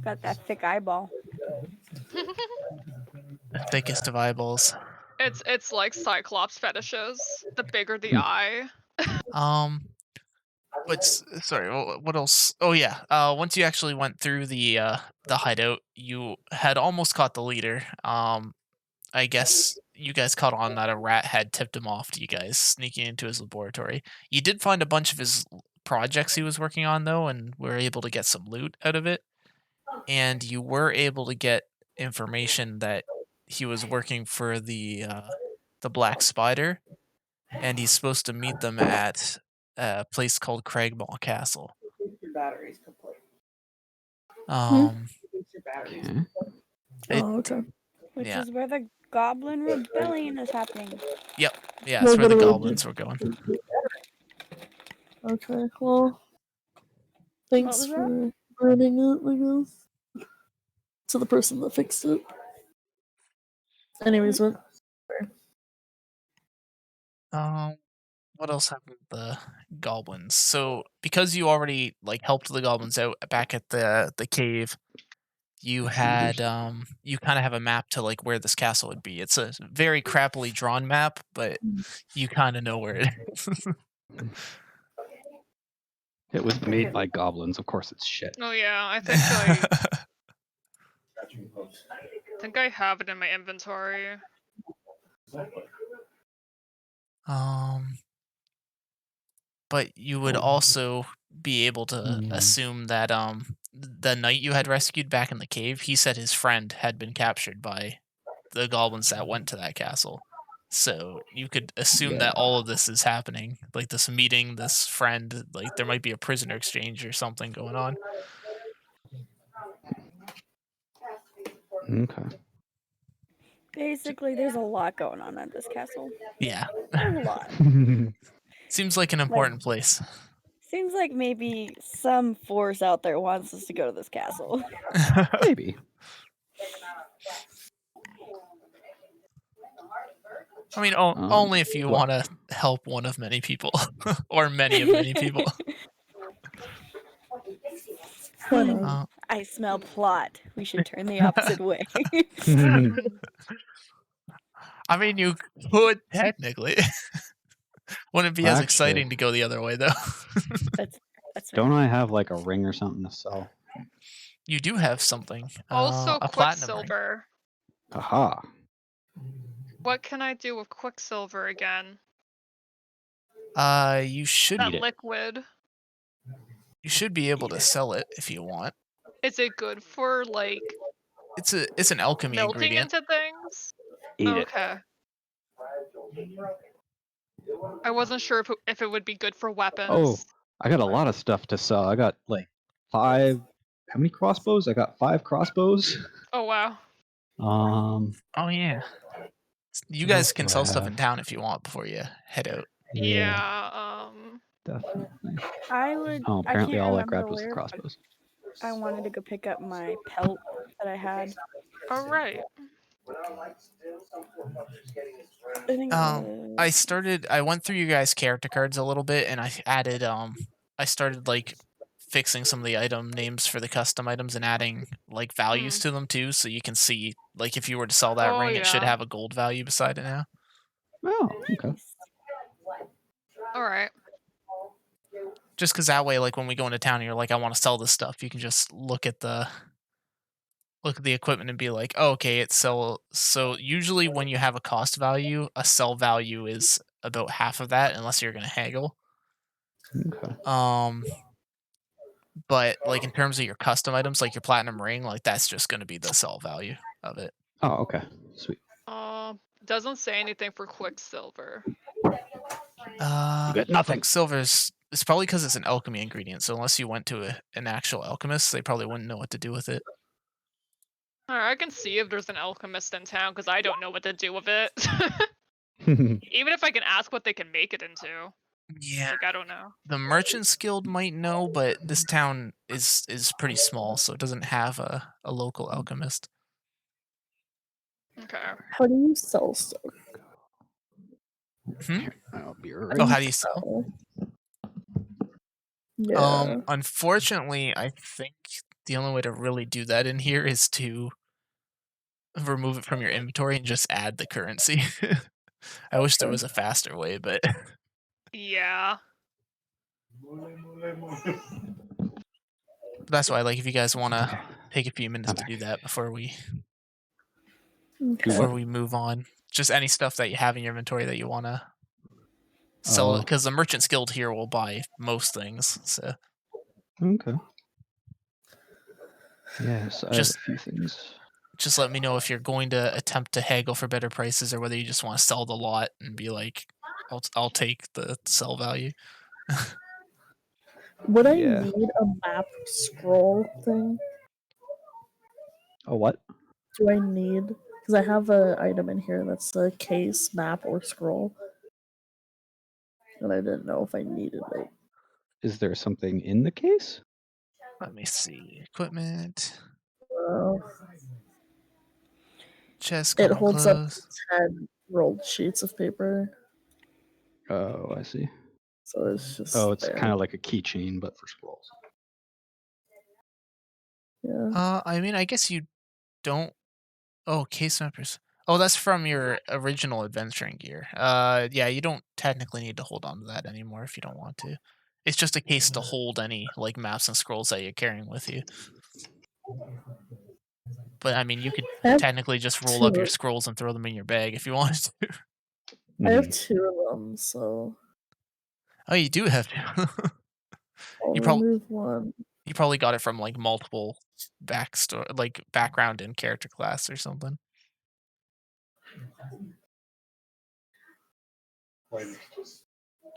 got that thick eyeball. The thickest of eyeballs. It's like Cyclops fetishes. The bigger the eye. Sorry, what else? Oh yeah. Once you actually went through the hideout, you had almost caught the leader. I guess you guys caught on that a rat had tipped him off to you guys sneaking into his laboratory. You did find a bunch of his projects he was working on though, and were able to get some loot out of it. And you were able to get information that he was working for the Black Spider, and he's supposed to meet them at a place called Cragmaw Castle. Your battery's complete. Okay. Which Yeah. is where the Goblin Rebellion is happening. Yep. Yeah, that's where the goblins were going. Okay, well, thanks for running it, I guess. To the person that fixed it. Anyways, what? What else happened with the goblins? So, because you already helped the goblins out back at the cave, you had you kind of have a map to where this castle would be. It's a very crappily drawn map, but you kind of know where it is. It was made by goblins. Of course, it's shit. Oh yeah, I think I have it in my inventory. But you would also be able to assume that the knight you had rescued back in the cave, he said his friend had been captured by the goblins that went to that castle. So you could assume that all of this is happening, like this meeting, this friend, there might be a prisoner exchange or something going on. Okay. Basically, there's a lot going on at this castle. Yeah. There's a lot. Seems like an important place. Seems like maybe some force out there wants us to go to this castle. Maybe. I mean, only if you want to help one of many people, or many of many people. I smell plot. We should turn the opposite way. I mean, you could technically. Wouldn't it be as exciting to go the other way, though? That's Don't I have a ring or something to sell? You do have something. Also, a platinum ring. Quicksilver. Aha. What can I do with Quicksilver again? You should that liquid. You should be able to sell it if you want. Is it good for It's an alchemy melting ingredient. into things? Eat okay. I wasn't sure if it would be good for weapons. Oh, I got a lot of stuff to sell. I got 5. How many crossbows? I got 5 crossbows. Oh wow. Oh yeah. You guys can sell stuff in town if you want before you head out. Yeah. Definitely. I would. Oh, apparently all I can't grabbed remember was the where, crossbows. I wanted to go pick up my pelt that I had. All right. I think I went through you guys' character cards a little bit, and I added I started fixing some of the item names for the custom items and adding values to them too, so you can see if you were to sell that ring, it should have a gold value beside it now. Oh, okay. All right. Just because that way, when we go into town, and you're like, I want to sell this stuff, you can just look at the equipment and be like, oh, okay, it's sell. So usually when you have a cost value, a sell value is about half of that, unless you're going to haggle. Okay. But in terms of your custom items, like your platinum ring, that's just going to be the sell value of it. Oh, okay, sweet. Doesn't say anything for Quicksilver. You got nothing. Quicksilver's. It's probably because it's an alchemy ingredient. So unless you went to an actual alchemist, they probably wouldn't know what to do with it. Alright, I can see if there's an alchemist in town because I don't know what to do with it. Even if I can ask what they can make it into. Yeah. I don't know. The Merchants Guild might know, but this town is pretty small, so it doesn't have a local alchemist. Okay. How do you sell stuff? I'll be right. Oh, how do you sell? Yeah. Unfortunately, I think the only way to really do that in here is to remove it from your inventory and just add the currency. I wish there was a faster way, but Yeah. that's why, like, if you guys want to Okay. take a few minutes I'm to do back. that before we Okay. move on, just any stuff that you have in your inventory that you want to sell it, Oh. because the Merchant's Guild here will buy most things. So Okay. Yes, I have Just- a few things. just let me know if you're going to attempt to haggle for better prices, or whether you just want to sell the lot and be like, I'll take the sell value. Would I Yeah. need a map scroll thing? A what? Do I need? Because I have an item in here that's a case, map, or scroll, and I didn't know if I needed it. Is there something in the case? Let me see. Equipment, Uh, chest, it common holds up clothes. 10 rolled sheets of paper, Oh, I see. so it's just. Oh, it's there. kind of like a keychain, but for scrolls. Yeah. I mean, I guess you don't. Oh, case members. Oh, that's from your original adventuring gear. Yeah, you don't technically need to hold on to that anymore if you don't want to. It's just a case to hold any like maps and scrolls that you're carrying with you. But I mean, you could I have technically just roll up your two. scrolls and throw them in your bag if you wanted to. I have Mhm. 2 of them, so Oh, you do have to. I'll You prob- remove one. You probably got it from like multiple background and character class or something.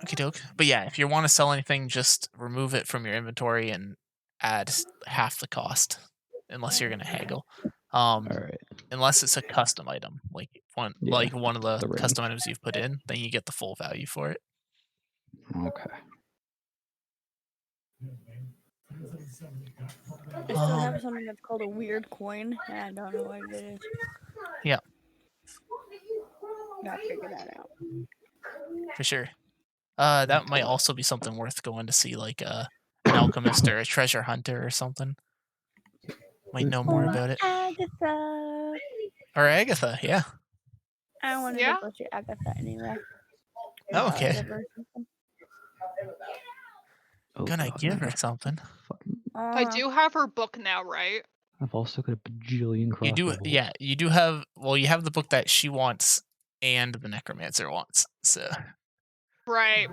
Okie doke. But yeah, if you want to sell anything, just remove it from your inventory and add half the cost, unless you're gonna haggle. All right. Unless it's a custom item, like Yeah, one of the the ring. custom items you've put in, then you get the full value for it. Okay. I still have something that's called a weird coin, and I don't know what it is. Yeah. Gotta figure that out. For sure. That might also be something worth going to see, like an alchemist or a treasure hunter or something. Might know more about it. Agatha! Or Agatha, yeah. I wanted Yeah? to go see Agatha anyway. Oh, okay. Give her something. Oh, Gonna God, give I her got something. fucking- I do have her book now, right? I've also got a bajillion You do, crossbow yeah. You do have. Well, you have the book that she wants and the necromancer wants. So Right.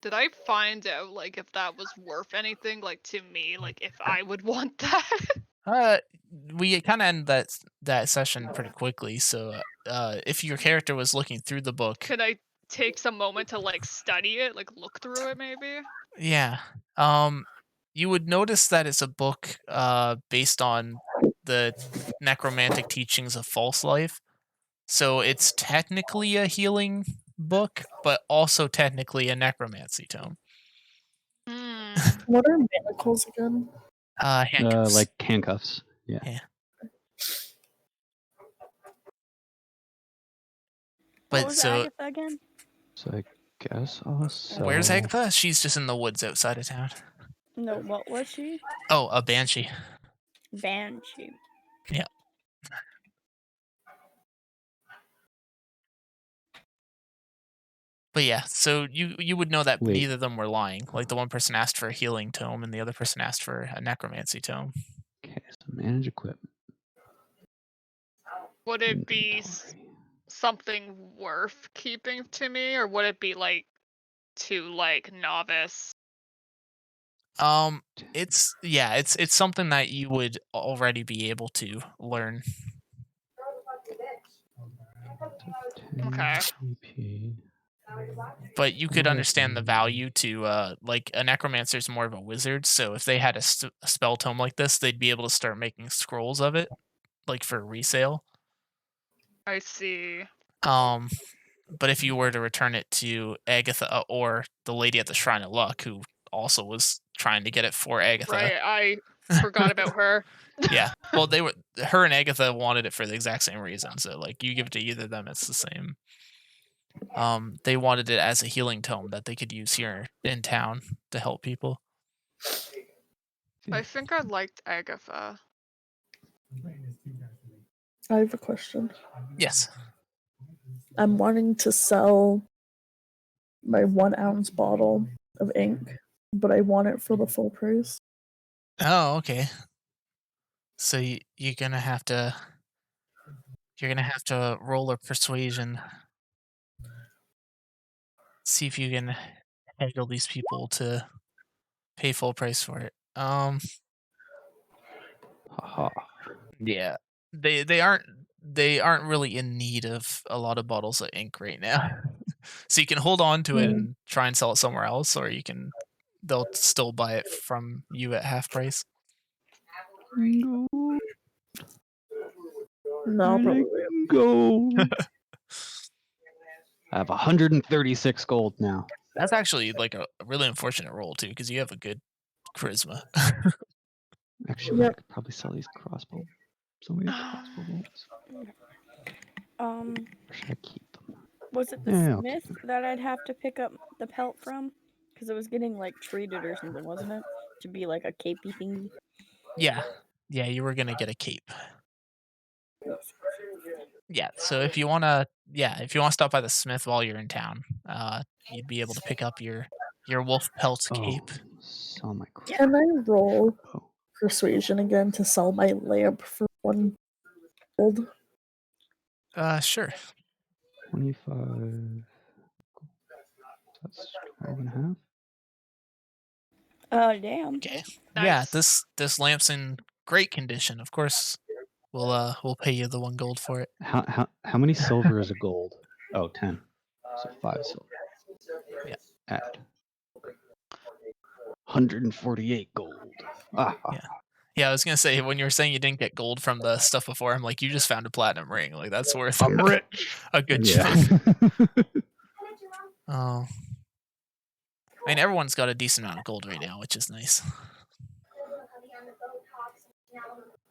Did I find out like if that was worth anything, like to me, like if I would want that? we kind of end that session pretty quickly. So if your character was looking through the book, Could I take some moment to like study it, like look through it maybe? yeah, you would notice that it's a book based on the necromantic teachings of false life. So it's technically a healing book, but also technically a necromancy tome. Hmm. What are manacles again? Handcuffs. like handcuffs. Yeah. Yeah. What But was so Agatha again? So I guess I'll sell. where's Agatha? She's just in the woods outside of town. No, what was she? Oh, a banshee. Banshee. Yeah. But yeah, so you would know that Wait. neither of them were lying. Like the one person asked for a healing tome and the other person asked for a necromancy tome. Okay, so manage equipment. Would it be Inventory. something worth keeping to me, or would it be like too like novice? It's something that you would already be able to learn. Okay. EP. But you could What understand the is- value to like a necromancer is more of a wizard, so if they had a spell tome like this, they'd be able to start making scrolls of it, like for resale. I see. But if you were to return it to Agatha or the lady at the Shrine of Luck, who also was trying to get it for Agatha, Right, I forgot about her. yeah. Well, her and Agatha wanted it for the exact same reason. So like you give it to either of them, it's the same. They wanted it as a healing tome that they could use here in town to help people. I think I liked Agatha. I have a question. Yes. I'm wanting to sell my 1 ounce bottle of ink, but I want it for the full price. Oh, okay. So you're gonna have to roll a persuasion. See if you can haggle these people to pay full price for it. Haha. Yeah. They aren't really in need of a lot of bottles of ink right now. So you can hold on to it Hmm. and try and sell it somewhere else, or they'll still buy it from you at half price. No, probably. Gold. I have 136 gold now. That's actually like a really unfortunate roll too, because you have a good charisma. Actually, I Yep. could probably sell these crossbow. So many crossbow bolts. Or should I keep them? Was it the Yeah, I'll keep smith them. that I'd have to pick up the pelt from? Because it was getting like treated or something, wasn't it? To be like a capey thingy. Yeah. Yeah, you were gonna get a cape. Yeah, so if you wanna stop by the smith while you're in town, you'd be able to pick up your wolf pelt cape. Sell my Can I roll crossbow. persuasion again to sell my lamp for 1 gold? Sure. 25. That's 12 and a half. Oh damn. Okay. Yeah, Nice. this lamp's in great condition. Of course, we'll pay you the 1 gold for it. How many silver is a gold? Oh, 10. So 5 silver. Yeah. Add. 148 gold. Ah, Yeah. Yeah, I was gonna say when you were saying you didn't get gold from the stuff before, I'm like, you just found a platinum ring. Like that's worth I'm rich. a good Yeah. chunk. Oh. I mean, everyone's got a decent amount of gold right now, which is nice.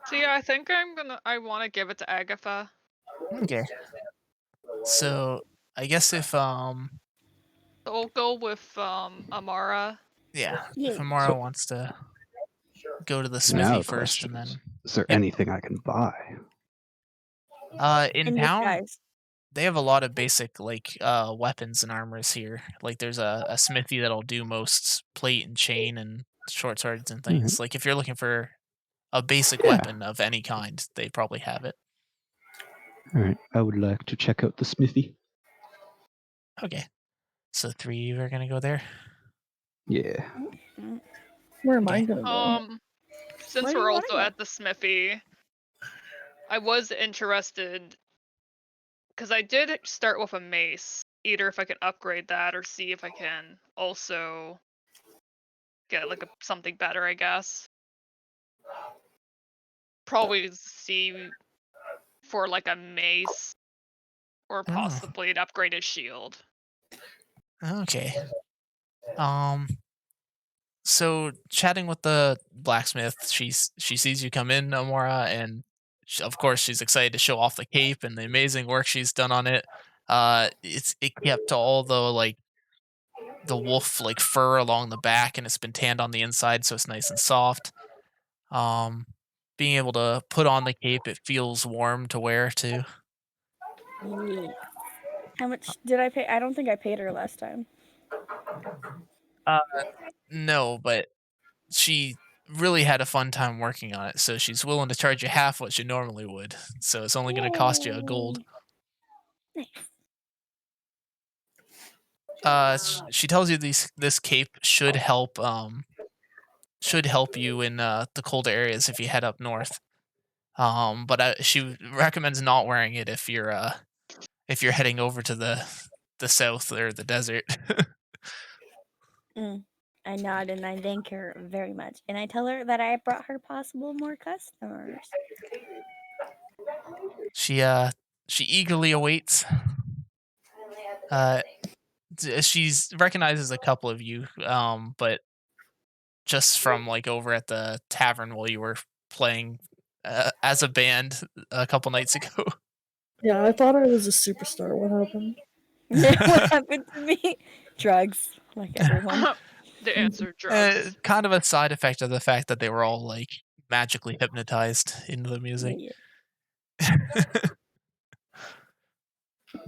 So yeah, I think I want to give it to Agatha. Okay. So I guess if So we'll go with Amara. yeah, Yeah. if Amara So- wants to go to the Now smithy the first, question and then is there Yep. anything I can buy? in In town disguise. they have a lot of basic like weapons and armors here. Like there's a smithy that'll do most plate and chain and short swords and things. Alright. Like if you're looking for a basic Yeah. weapon of any kind, they probably have it. Alright, I would like to check out the smithy. Okay. So 3 we're gonna go there. Yeah. Where am I Okay. gonna go? Since Where do you we're wanna also go? at the smithy, I was interested because I did start with a mace. Either if I can upgrade that or see if I can also get like something better, I guess. Probably see for like a mace or Oh. possibly an upgraded shield. Okay. So chatting with the blacksmith, she sees you come in, Amora, and of course she's excited to show off the cape and the amazing work she's done on it. It kept all the wolf like fur along the back, and it's been tanned on the inside, so it's nice and soft. Um, Being able to put on the cape, it feels warm to wear too. Yeah. How much did I pay? I don't think I paid her last time. No, but she really had a fun time working on it, so she's willing to charge you half what she normally would. So it's only going to cost you a gold. Nice. She tells you this cape should help you in the colder areas if you head up north. But she recommends not wearing it if you're heading over to the south or the desert. I nod and I thank her very much. And I tell her that I brought her possible more customers. She eagerly awaits. She's recognizes a couple of you, but just from like over at the tavern while you were playing as a band a couple nights ago. Yeah, I thought I was a superstar. What happened? What happened to me? Drugs, like everyone. The answer, drugs. Kind of a side effect of the fact that they were all like magically hypnotized into the music. Yeah.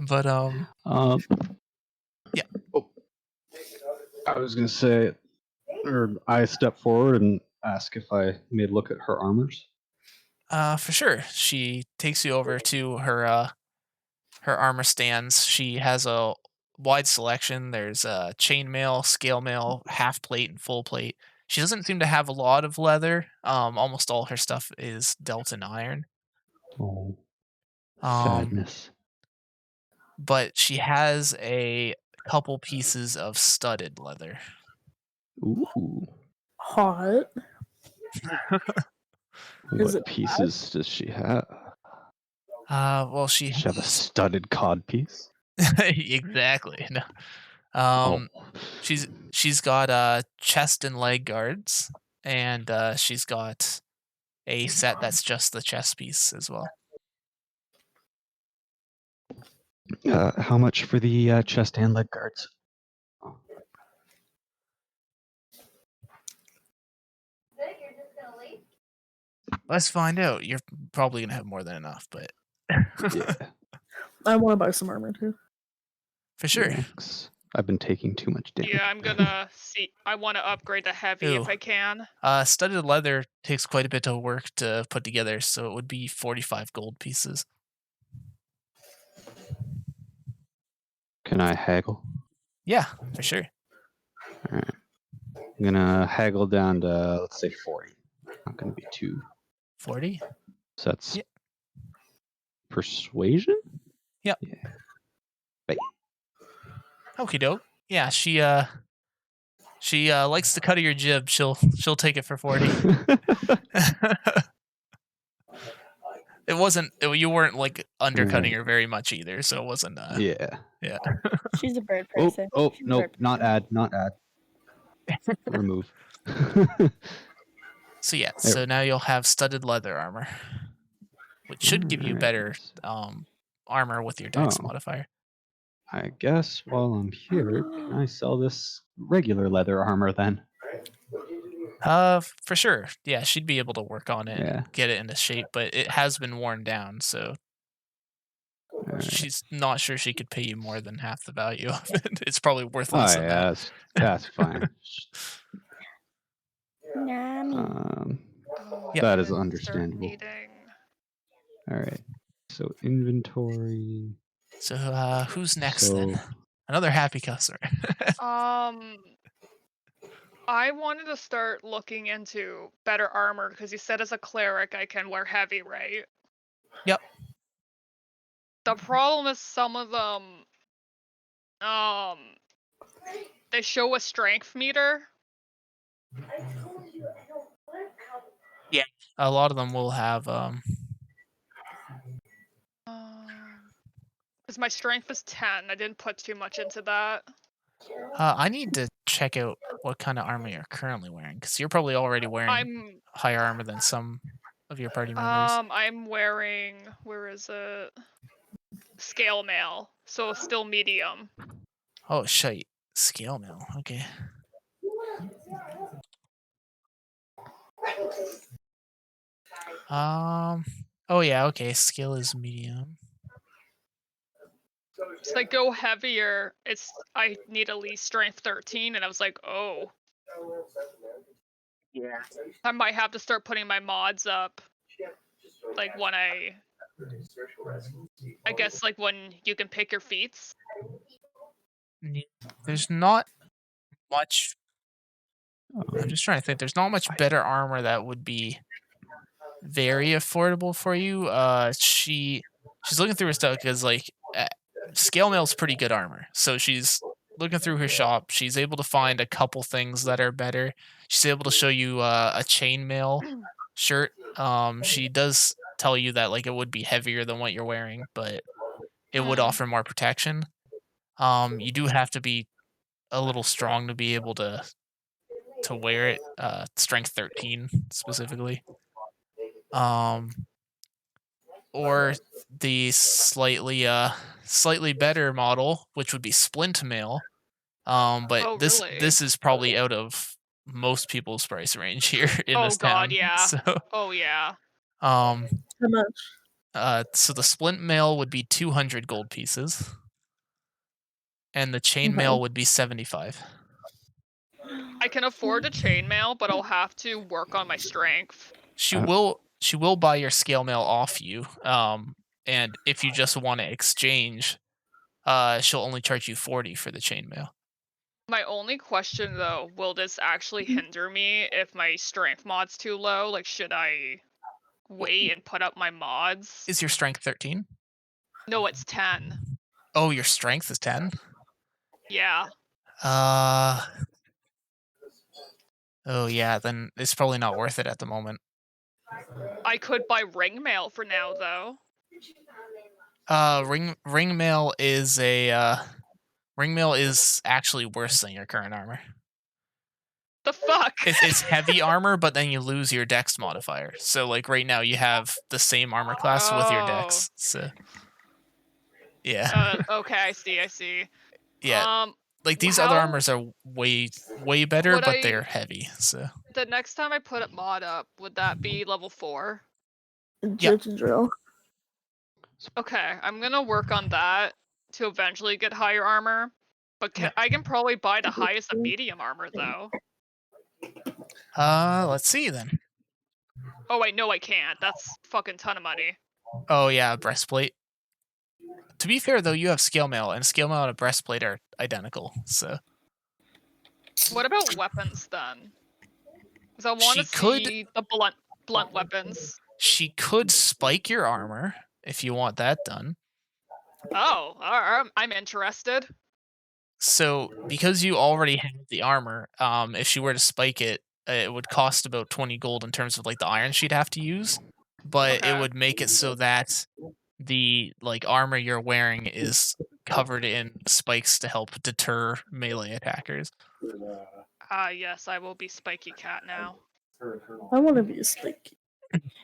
But Yeah. Oh, I was gonna say, or I step forward and ask if I may look at her armors. For sure. She takes you over to her armor stands. She has a wide selection. There's chainmail, scale mail, half plate, and full plate. She doesn't seem to have a lot of leather. Almost all her stuff is dealt in iron. Oh, Um, sadness. but she has a couple pieces of studded leather. Ooh. Hot. Is What it pieces does she have? Well, she Does she have a has studded cod piece? exactly. No. Oh. She's got chest and leg guards, and she's got a set that's just the chest piece as well. How much for the chest and leg guards? Let's find out. You're probably gonna have more than enough, but Yeah. I want to buy some armor too. for sure. Yeah, 'cause I've been taking too much damage. Yeah, I'm gonna see. I want to upgrade the heavy Ooh. if I can. Studded leather takes quite a bit of work to put together, so it would be 45 gold pieces. Can I haggle? Yeah, for sure. Alright. I'm gonna haggle down to, let's say, 40. Not gonna be too. 40? So that's Yeah. persuasion? Yep. Yeah. Bait. Okie doke. Yeah, she likes the cut of your jib. She'll take it for 40. It wasn't. You weren't like undercutting her very much either, so it wasn't. Yeah. Yeah. She's a bird Oh, person. oh, She's a no, bird not person. add, not add. Remove. So yeah. There. So now you'll have studded leather armor, which should give you Alright. better armor with your dex Oh. modifier. I guess while I'm here, can I sell this regular leather armor then? For sure. Yeah, she'd be able to work on it Yeah. and get it into shape, but it has been worn down, so Alright. she's not sure she could pay you more than half the value of it. It's probably worth Oh, less yeah, than that. that's fine. Nami. Oh, Yep. That I'm is gonna start understandable. needing- Alright. So inventory. So who's next then? So Another happy customer. I wanted to start looking into better armor because you said as a cleric I can wear heavy, right? Yep. The problem is some of them, they show a strength meter. Yeah. A lot of them will have Because my strength is 10. I didn't put too much into that. I need to check out what kind of armor you're currently wearing, because you're probably already wearing I'm higher armor than some of your party members. I'm wearing, where is it? Scale mail, so still medium. Oh shit. Scale mail. Okay. Oh yeah, okay. Skill is medium. So I go heavier, I need at least strength 13, and I was like, oh. Yeah. I might have to start putting my mods up. Like when I guess like when you can pick your feats. There's not much. I'm just trying to think. There's not much better armor that would be very affordable for you. She's looking through her stuff because like scale mail's pretty good armor. So she's looking through her shop. She's able to find a couple things that are better. She's able to show you a chainmail shirt. She does tell you that like it would be heavier than what you're wearing, but it would offer more protection. You do have to be a little strong to be able to wear it. Strength 13 specifically. Or the slightly better model, which would be splint mail. But Oh, this really? this is probably out of most people's price range here in Oh this god, town. yeah. So Oh yeah. um How much? so the splint mail would be 200 gold pieces, and the chain Okay. mail would be 75. I can afford a chainmail, but I'll have to work on my strength. She will buy your scale mail off you. And if you just want to exchange, she'll only charge you 40 for the chain mail. My only question though, will this actually hinder me if my strength mod's too low? Like, should I wait and put up my mods? Is your strength 13? No, it's 10. Oh, your strength is 10? Yeah. Oh yeah, then it's probably not worth it at the moment. I could buy ring mail for now though. Ring mail is ring mail is actually worse than your current armor. The fuck? It's heavy armor, but then you lose your dex modifier. So like right now you have the same armor class with your dex. So yeah. Okay, I see. Yeah. Like these other armors are way better, Would but I- they're heavy. So The next time I put a mod up, would that be level 4? Judge and drill. Okay, I'm gonna work on that to eventually get higher armor. But Yeah. I can probably buy the highest of medium armor though. let's see then. Oh wait, no I can't. That's fucking ton of money. Oh yeah, breastplate. To be fair though, you have scale mail, and scale mail and a breastplate are identical. So What about weapons then? Because I want to She could- see the blunt weapons. she could spike your armor if you want that done. Oh, I'm interested. So because you already have the armor, if she were to spike it, it would cost about 20 gold in terms of like the iron she'd have to use, but it Okay. would make it so that the like armor you're wearing is covered in spikes to help deter melee attackers. Yes, I will be Spiky Cat now. I want to be a spiky.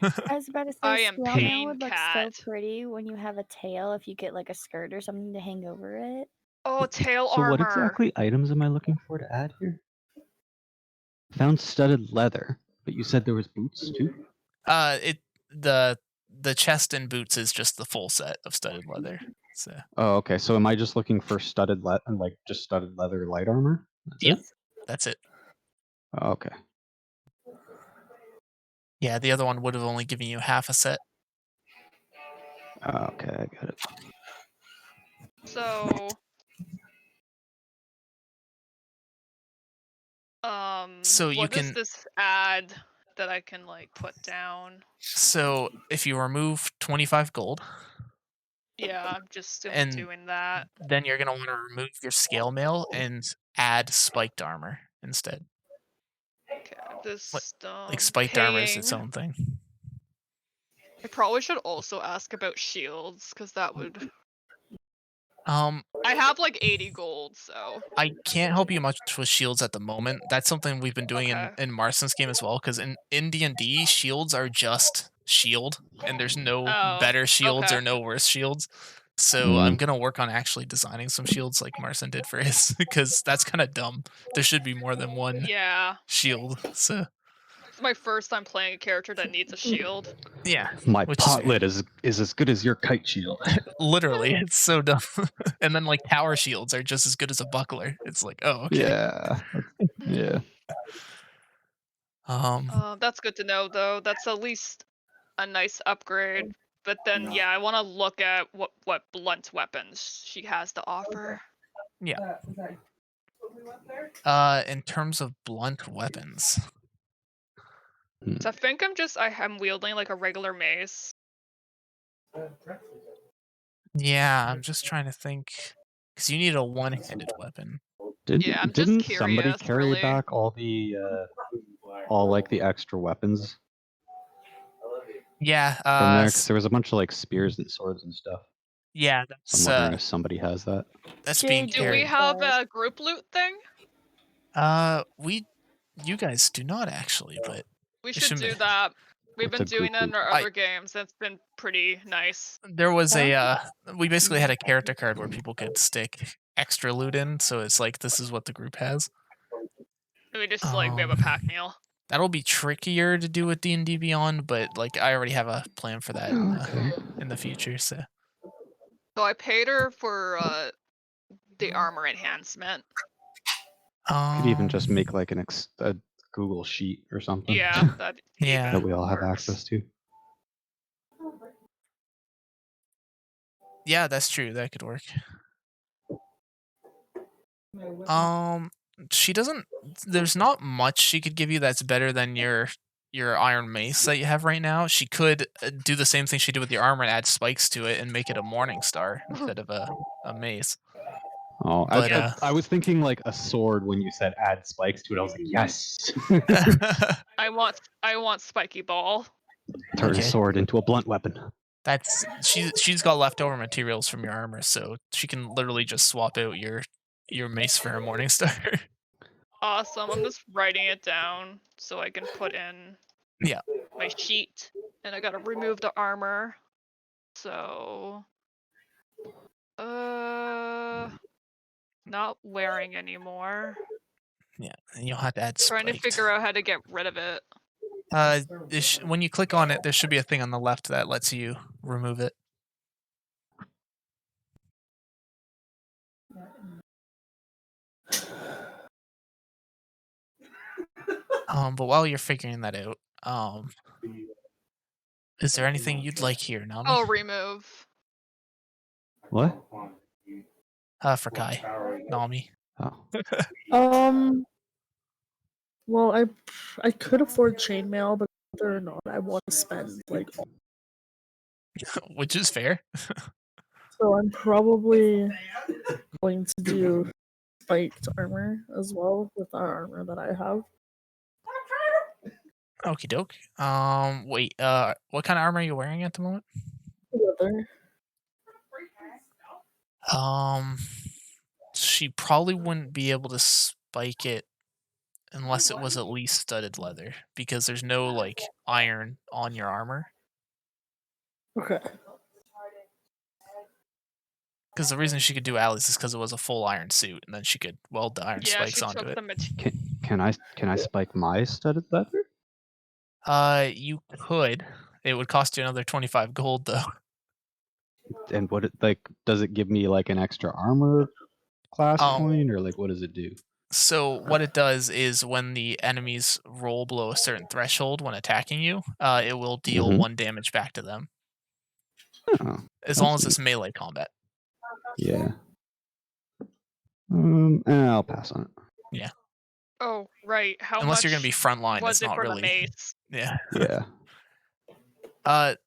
I was about to say, I am scale mail Pain would look Cat. so pretty when you have a tail. If you get like a skirt or something to hang over it. Oh, tail So armor. what exactly items am I looking for to add here? Found studded leather, but you said there was boots too? The chest and boots is just the full set of studded leather. So Oh, okay. So am I just looking for studded just studded leather light armor? That's Yep. it? that's it. Oh, okay. Yeah, the other one would have only given you half a set. Okay, I got it. So, So you what does can- this add that I can like put down? So if you remove 25 gold, Yeah, I'm just And- doing that. then you're gonna want to remove your scale mail and add spiked armor instead. Okay, this Like spiked armor is its paying. own thing. I probably should also ask about shields, because that would. I have like 80 gold, so. I can't help you much with shields at the moment. That's something we've been doing Okay. in Marston's game as well, because in D&D, shields are just shield, and there's no Oh, better shields okay. or no worse shields. So I'm gonna work on actually designing some shields like Marston did for his, because that's kind of dumb. There should be more than one Yeah. shield. So It's my first time playing a character that needs a shield. yeah, My which is fair. potlet is as good as your kite shield. Literally, it's so dumb. And then like tower shields are just as good as a buckler. It's like, oh, okay. Yeah. Yeah. That's good to know, though. That's at least a nice upgrade. But then, yeah, I want to look at what blunt weapons she has to offer. In terms of blunt weapons, So I think I'm wielding like a regular mace. yeah, I'm just trying to think, because you need a one-handed weapon. Yeah, I'm just Didn't somebody curious, carry really. back all the like the extra weapons Yeah, from there? Because there was a bunch of like spears and swords and stuff. yeah, So I'm wondering if somebody has that. that's being Do we carried. have a group loot thing? You guys do not actually, but We It should should do be- that. We've What's been a doing group it in our loot? other games. That's been pretty nice. there was we basically had a character card where people could stick extra loot in, so it's like this is what the group has. We just like we have a pack meal. That'll be trickier to do with D&D Beyond, but like I already have a plan for that Okay. in the future. So So I paid her for the armor enhancement. Could even just um, make like a Google sheet or something. Yeah, that Yeah. that even we all have works. access to. yeah, that's true. That could work. She doesn't. There's not much she could give you that's better than your iron mace that you have right now. She could do the same thing she did with your armor and add spikes to it and make it a morning star instead of a mace. Oh, But I was thinking like a sword when you said add spikes to it. I was like, yes. I want spiky ball. Turn Okay. a sword into a blunt weapon. That's she's got leftover materials from your armor, so she can literally just swap out your mace for her morning star. Awesome. I'm just writing it down so I can put in Yeah. my sheet. And I gotta remove the armor. So not wearing anymore. Yeah, and you'll have to add Trying to spiked. figure out how to get rid of it. When you click on it, there should be a thing on the left that lets you remove it. But while you're figuring that out, is there anything you'd like here, Nami? Oh, remove. What? For Kai, Nami. Oh. Well, I could afford chainmail, but whether or not I want to spend like, Which is fair. so I'm probably going to do spiked armor as well with our armor that I have. Okie doke. Wait. What kind of armor are you wearing at the moment? Leather. She probably wouldn't be able to spike it unless it was at least studded leather, because there's no like iron on your armor. Okay. Because the reason she could do alleys is because it was a full iron suit, and then she could weld the iron Yeah, spikes she onto took it. the material. Can I spike my studded leather? You could. It would cost you another 25 gold, though. And what it like? Does it give me like an extra armor class point, or like what does it do? So what it does is when the enemies roll below a certain threshold when attacking you, it will deal Mhm. 1 damage back to them, Oh, as long that's as it's melee combat. yeah. I'll pass on it. Oh, right. How Unless much you're going to be frontline, was it's it not for really. the mace? Yeah. Yeah.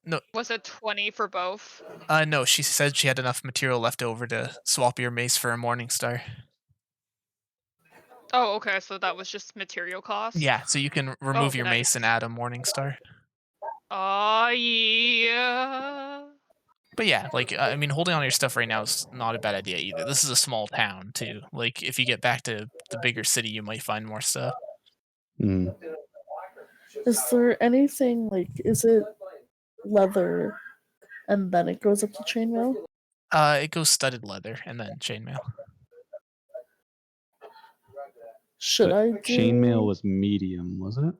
No. Was it 20 for both? No. She said she had enough material left over to swap your mace for a morning star. Oh, okay. So that was just material cost. Yeah. So you can remove your mace nice. and add a morning star. Oh yeah. But yeah, like I mean, holding on to your stuff right now is not a bad idea either. This is a small town too. Like if you get back to the bigger city, you might find more stuff. Mm. Is there anything like? Is it leather, and then it goes up to chainmail? It goes studded leather and then chainmail. Should But I do chainmail was medium, wasn't it?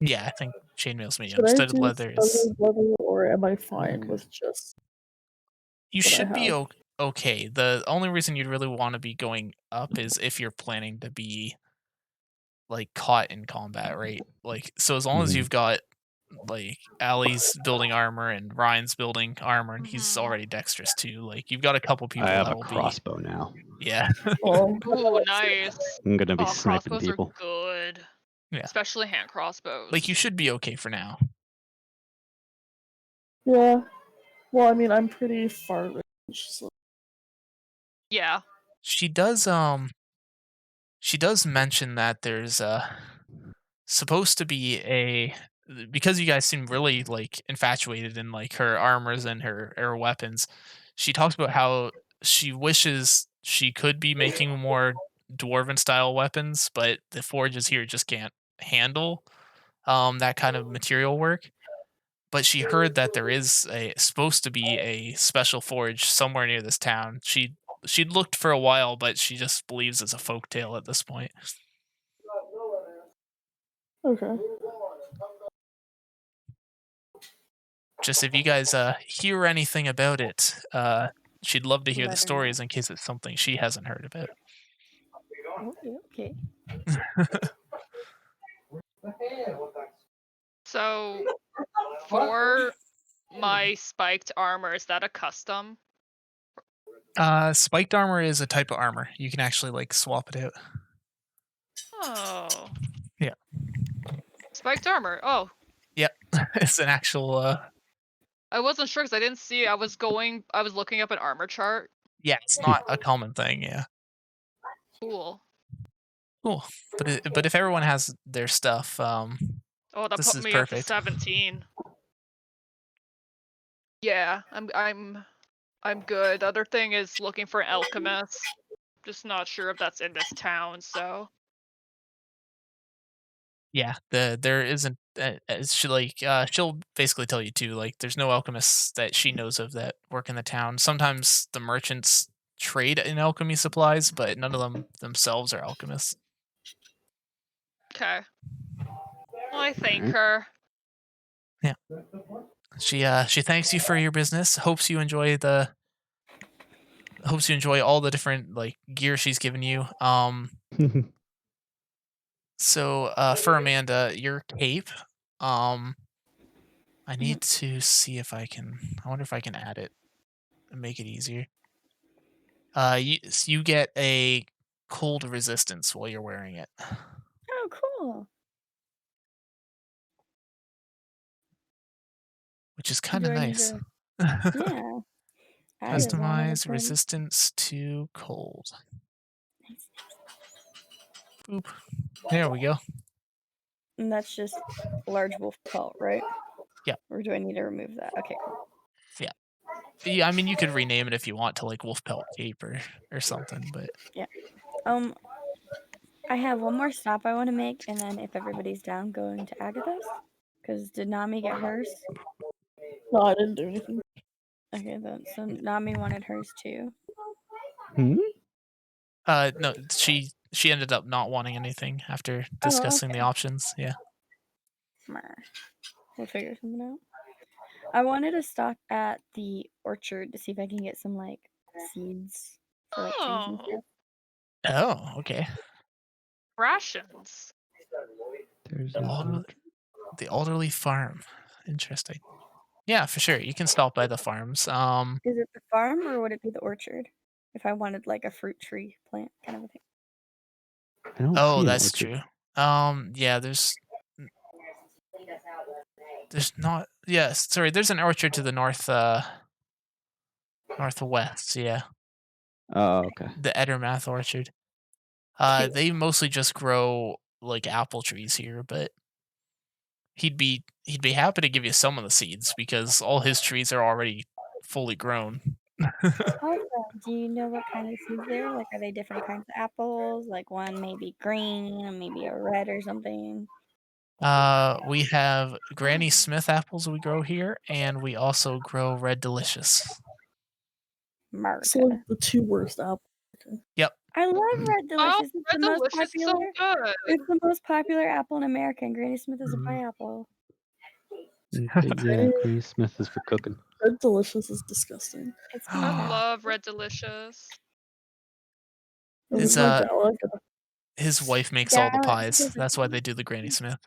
Yeah, I think chainmail's medium. Should I Studded do leather is. studded leather, or am I fine Okay. with just? You what I should be have? okay. The only reason you'd really want to be going up is if you're planning to be like caught in combat, right? Like so, as long as Mhm. you've got like Ali's building armor and Ryan's building armor, and he's Mhm. already dexterous too. Like you've got a couple people I have that a will crossbow now. be. Yeah. Oh, Ooh, nice. I'm gonna be Oh, sniping crossbows people. are good. Yeah. Especially hand crossbows. Like you should be okay for now. yeah. Well, I mean, I'm pretty far range, so Yeah. She does mention that there's supposed to be a, because you guys seem really like infatuated in like her armors and her weapons. She talks about how she wishes she could be making more dwarven style weapons, but the forges here just can't handle that kind of material work. But she heard that there is supposed to be a special forge somewhere near this town. She she'd looked for a while, but she just believes it's a folktale at this point. Okay. Just if you guys hear anything about it, she'd love to hear Let the her know. stories in case it's something she hasn't heard about. Okay. So, for my spiked armor, is that a custom? Spiked armor is a type of armor. You can actually like swap it out. Oh. Yeah. Spiked armor. Oh, Yep. It's an actual I wasn't sure because I didn't see. I was looking up an armor chart. yeah, it's not a common thing, yeah. Cool. Cool. But if everyone has their stuff, Oh, that this put is me up to perfect. 17. Yeah, I'm good. The other thing is looking for an alchemist. Just not sure if that's in this town, so. Yeah, there isn't she'll basically tell you too, like there's no alchemists that she knows of that work in the town. Sometimes the merchants trade in alchemy supplies, but none of them themselves are alchemists. Okay. Well, I thank Alright. her. She thanks you for your business, hopes you enjoy all the different like gear she's given you. So for Amanda, your cape, I need to see if I wonder if I can add it and make it easier. You get a cold resistance while you're wearing it, Oh, cool. which is kind of Do I need nice. to? Yeah. Add it while I Customize record. resistance to cold. Boop. There we go. And that's just large wolf pelt, right? Yeah. Or do I need to remove that? Okay, cool. Yeah, I mean you could rename it if you want to like wolf pelt cape or something, but I have one more stop I want to make, and then if everybody's down, going to Agatha's. Because did Nami get hers? No, I didn't do anything. Okay, then so Nami wanted hers too. Hmm? no, she ended up not wanting anything after Oh, discussing the okay. options. Yeah. Mer. We'll figure something out. I wanted to stop at the orchard to see if I can get some like seeds for like trees and Oh, stuff. Oh, okay. rations. There's The elderly farm. Interesting. Yeah, for sure. You can stop by the farms. Is it the farm or would it be the orchard? If I wanted like a fruit tree plant kind of a thing. I don't see Oh, an that's orchard. true. Yeah, there's not. Yeah, sorry. There's an orchard to the northwest. Yeah, Oh, okay. the Edermath orchard. They mostly just grow like apple trees here, but he'd be happy to give you some of the seeds because all his trees are already fully grown. Also, do you know what kind of seeds there? Like, are they different kinds of apples? Like one maybe green and maybe a red or something. We have Granny Smith apples we grow here, and we also grow Red Delicious. America. So like the two worst apples. Yep. I love Red Delicious. It's Red the most Delicious is so popular. good. It's the most popular apple in America, and Granny Smith is a Mhm. pineapple. Yeah, Granny Smith is for cooking. Red Delicious is disgusting. It's I fantastic. love Red Delicious. And Is, then my Gala got His wife makes all the Yeah, pies. because That's why they do the Granny Smith.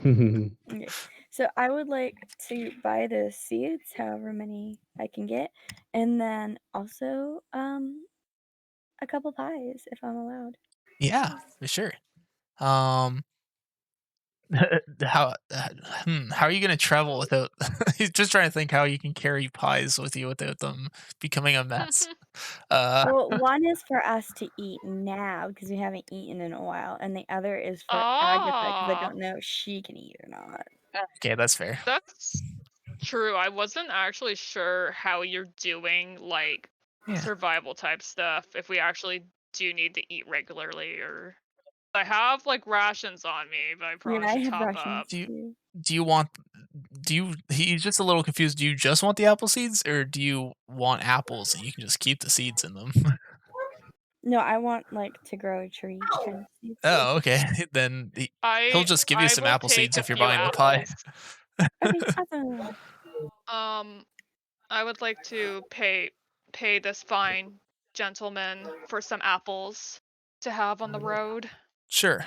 Okay. So I would like to buy the seeds, however many I can get, and then also a couple pies if I'm allowed. Yeah, for sure. How how are you gonna travel without? He's just trying to think how you can carry pies with you without them becoming a mess. Well, one is for us to eat now because we haven't eaten in a while, and the other is for Agatha because I Ah, don't know if she can eat or not. Okay, that's fair. that's true. I wasn't actually sure how you're doing like Yeah. survival type stuff. If we actually do need to eat regularly, or I have like rations on me, but I Yeah, probably I should have top rations up. Do you too. do you want he's just a little confused. Do you just want the apple seeds, or do you want apples and you can just keep the seeds in them? No, I want like to grow a tree kind of seeds. Oh, okay. Then he'll just give you I some will apple take seeds a if you're few buying the pie. apples. Okay, awesome. I would like to pay this fine gentleman for some apples to have on the road. Sure.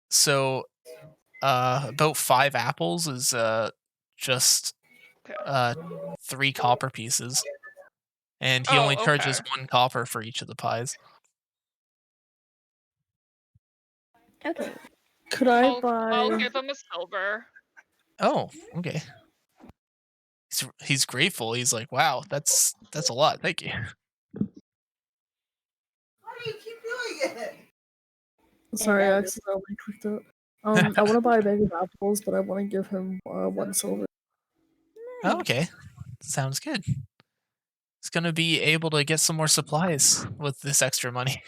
So about 5 apples is just Okay. 3 copper pieces, and he only Oh, okay. charges 1 copper for each of the pies. Okay. Could I I'll buy? give him a silver. Oh, okay. He's grateful. He's like, "Wow, that's a lot. Thank you." Why do you keep doing it? Sorry, I that- accidentally clicked it. I want to buy a bag of apples, but I want to give him 1 silver. Oh, Nice. okay. Sounds good. He's gonna be able to get some more supplies with this extra money.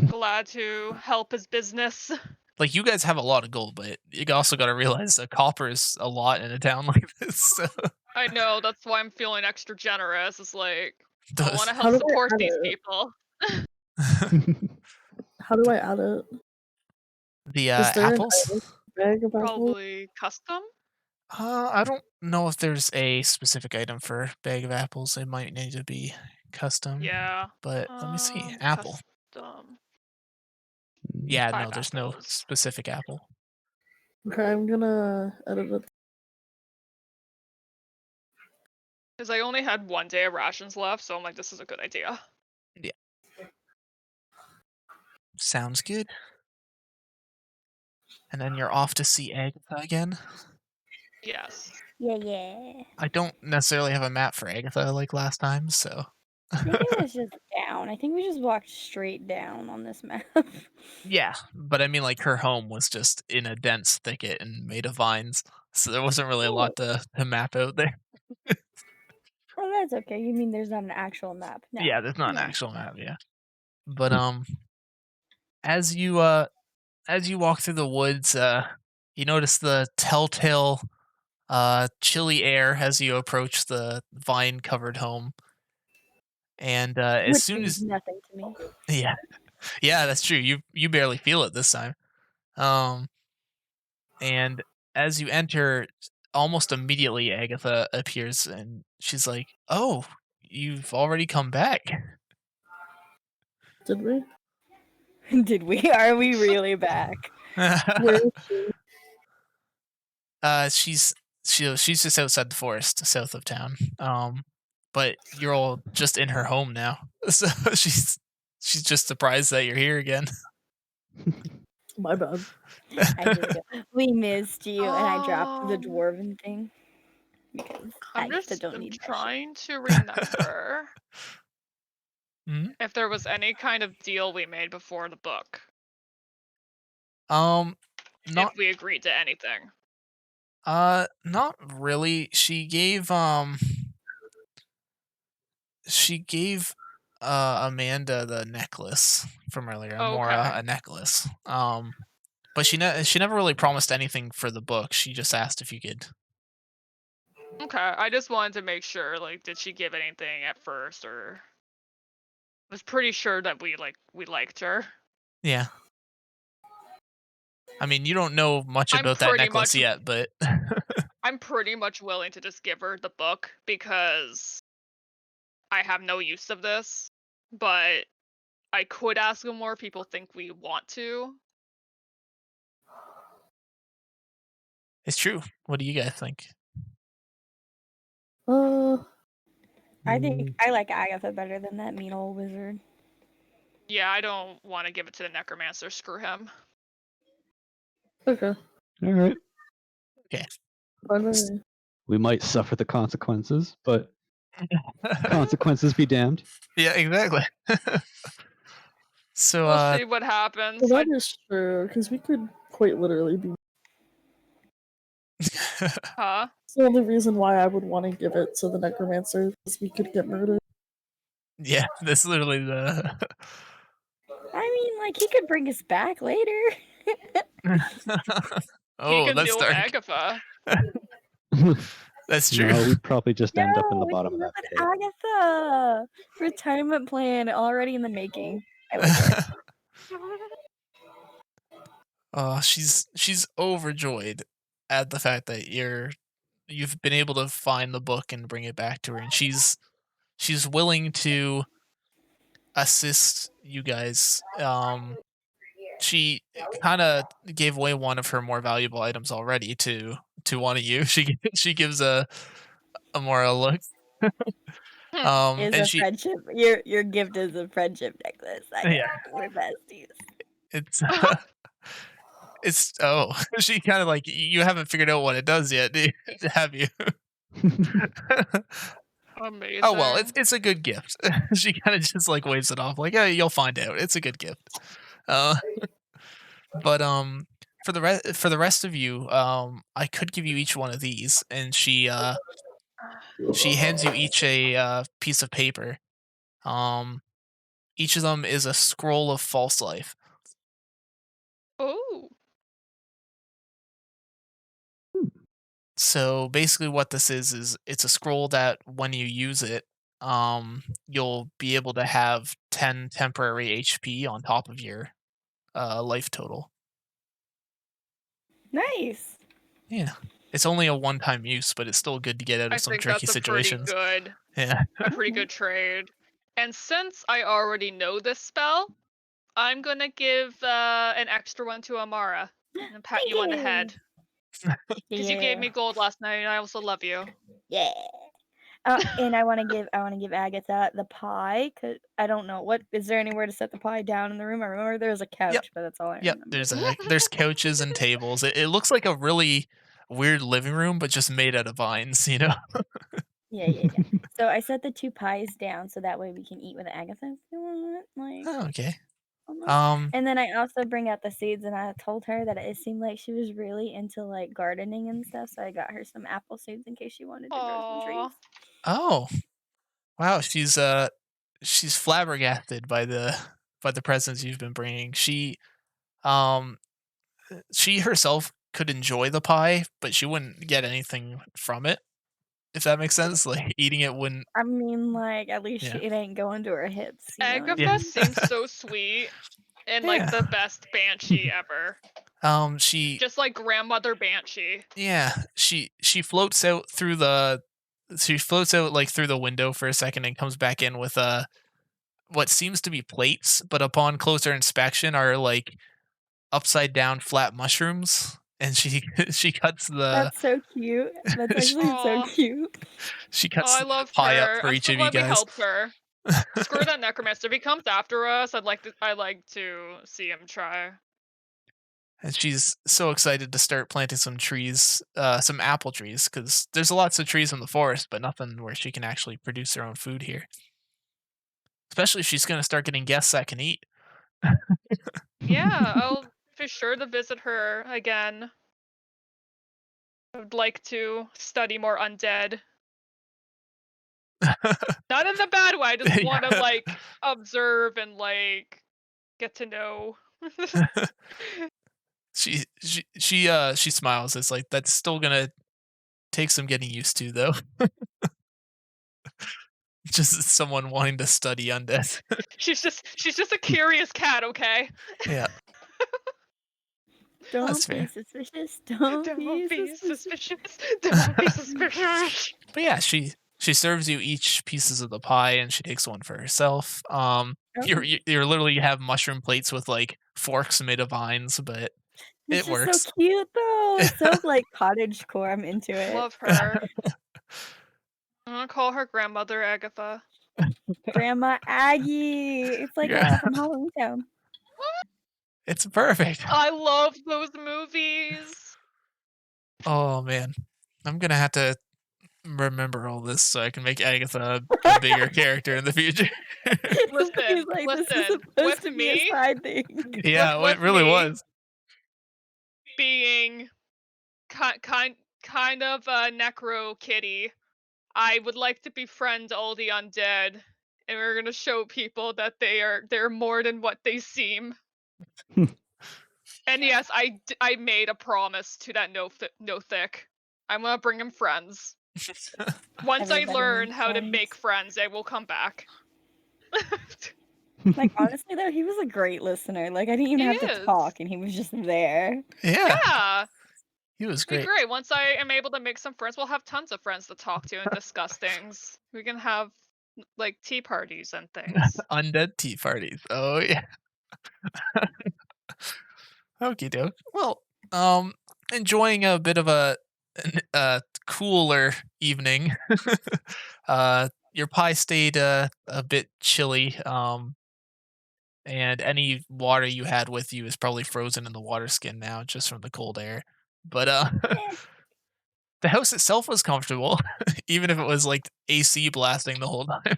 Glad to help his business. Like, you guys have a lot of gold, but you also got to realize that copper is a lot in a town like this. So I know, that's why I'm feeling extra generous. It's like, I want to How help do I support add these it? people. How do I add it? the Is there apples. an bag of apples? Probably custom? I don't know if there's a specific item for bag of apples. It might need to be custom. Yeah. But let me see. Apple. Custom. Yeah, 5 no, there's no apples. specific apple. Okay, I'm gonna edit it. Because I only had 1 day of rations left, so I'm like, this is a good idea. Sounds good. And then you're off to see Agatha again. Yes. Yeah. I don't necessarily have a map for Agatha like last time, so. I think it was just down. I think we just walked straight down on this map. Yeah, but I mean, like, her home was just in a dense thicket and made of vines, so there wasn't really a lot to map out there. Oh, that's okay. You mean there's not an actual map? No. Yeah, there's not an No. actual map, yeah. But as you walk through the woods, you notice the telltale chilly air as you approach the vine-covered home. And as Which soon means as nothing to me. yeah, that's true. You barely feel it this time. And as you enter, almost immediately Agatha appears and she's like, "Oh, you've already come back." Did we? Did we? Are we really back? Where is she? She's just outside the forest, south of town. But you're all just in her home now, so she's just surprised that you're here again. My bad. I just go, we missed you, and I dropped the Um, dwarven thing because I don't I'm need that shit. trying to remember Mhm. if there was any kind of deal we made before the book. Not If we agreed to anything. not really. She gave Amanda the necklace from earlier, Amora Okay. a necklace. But she never really promised anything for the book. She just asked if you could. Okay. I just wanted to make sure, like, did she give anything at first, or was pretty sure that we liked her. Yeah. I mean, you don't know much I'm about that pretty necklace much- yet, but I'm pretty much willing to just give her the book because I have no use of this, but I could ask them more. People think we want to. it's true. What do you guys think? I think I like Agatha better than that mean old wizard. Yeah, I don't want to give it to the necromancer. Screw him. Okay. All right. Fine by me. We might suffer the consequences, but consequences be damned. Yeah, exactly. So We'll see what happens. Well, that is true, because we could quite literally be. Huh? It's the only reason why I would want to give it to the necromancer is we could get murdered. yeah, that's literally the I mean, like, he could bring us back later. He Oh, can that's deal with dark. Agatha. That's true. No, we'd probably just end up in the we bottom can of live that with pit. Agatha. Retirement plan already in the making. I like it. She's overjoyed at the fact that you've been able to find the book and bring it back to her, and she's willing to assist you guys. She kind of gave away one of her more valuable items already to one of you. She gives a more look. Is And a she friendship. Your gift is a friendship necklace. I yeah, know we're besties. it's it's she kind of like you haven't figured out what it does yet, have you? Oh well, Amazing. it's a good gift. She kind of just like waves it off, like yeah, you'll find out. It's a good gift. Uh, but for the rest of you, I could give you each one of these, and she hands you each a piece of paper. Um, each of them is a scroll of false life. Oh. So basically, what this is it's a scroll that when you use it, you'll be able to have 10 temporary HP on top of your life total. Nice. Yeah. It's only a one-time use, but it's still good to get out I of some think tricky that's situations. Yeah. a pretty good trade. And since I already know this spell, I'm gonna give an extra one to Amara and pat Thank you on the you. head. Because you gave Yeah. me gold last night, and I also love you. Yeah. And I want to give Agatha the pie. Cause I don't know what is there anywhere to set the pie down in the room. I remember there was a couch, Yep. but that's all I Yep. remember. There's couches and tables. It looks like a really weird living room, but just made out of vines, you know? Yeah. So I set the 2 pies down so that way we can eat with Agatha if you want. Like, Oh, okay. almost. Um, And then I also bring out the seeds, and I told her that it seemed like she was really into like gardening and stuff. So I got her some apple seeds in case she wanted to grow some trees. Aww. oh, wow, she's flabbergasted by the presents you've been bringing. Um she herself could enjoy the pie, but she wouldn't get anything from it, if that makes sense. Like eating it wouldn't. I mean, like at least Yeah. it ain't going to her hips. You know what I Yeah. Agatha mean? seems so sweet and like Yeah. the best banshee ever. She Just like grandmother banshee. yeah, she floats out through the she floats out like through the window for a second and comes back in with what seems to be plates, but upon closer inspection are like upside down flat mushrooms, and she she cuts the That's so cute. That's she, actually so Aw. cute. she Oh, cuts I the love pie up her. for I'm each so of you glad we guys. helped her. Screw that necromancer. If he comes after us, I like to see him try. And she's so excited to start planting some trees, some apple trees, because there's lots of trees in the forest, but nothing where she can actually produce her own food here. Especially if she's going to start getting guests that can eat. Yeah, I'll be sure to visit her again. I would like to study more undead. Not in the bad way. I just want to Yeah. like observe and like get to know. She smiles. It's like that's still gonna take some getting used to, though. Just someone wanting to study undead. she's just a curious cat, okay? Yeah, that's Don't be fair. suspicious. Don't Don't be be suspicious. suspicious. Don't be suspicious. But yeah, she serves you each pieces of the pie, and she takes one for herself. You're literally have mushroom plates with like forks made of vines, but It's it just so works. cute though. It's so like cottage core. I'm into it. Love her. I'm gonna call her grandmother Agatha. Grandma Aggie. It's like Yeah, from Halloween Town. it's perfect. I love those movies. Oh man, I'm gonna have to remember all this so I can make Agatha a bigger character in the future. He's Listen, like, this is listen. supposed With to be a me, side thing. Yeah, it with really me was. being kind of a necro kitty, I would like to befriend all the undead, and we're gonna show people that they're more than what they seem. And yes, I made a promise to that no thick. I'm gonna bring him friends. Once I Everybody learn needs how to friends. make friends, I will come back. Like, honestly, though, he was a great listener. Like, I didn't even He have to is. talk, and he was just there. Yeah, Yeah, he was be great. great. Once I am able to make some friends, we'll have tons of friends to talk to and discuss things. We can have like tea parties and things. Undead tea parties. Oh yeah. Okie doke. Well, enjoying a bit of a cooler evening. Your pie stayed a bit chilly. And any water you had with you is probably frozen in the water skin now, just from the cold air. But Eh, the house itself was comfortable, even if it was like AC blasting the whole time.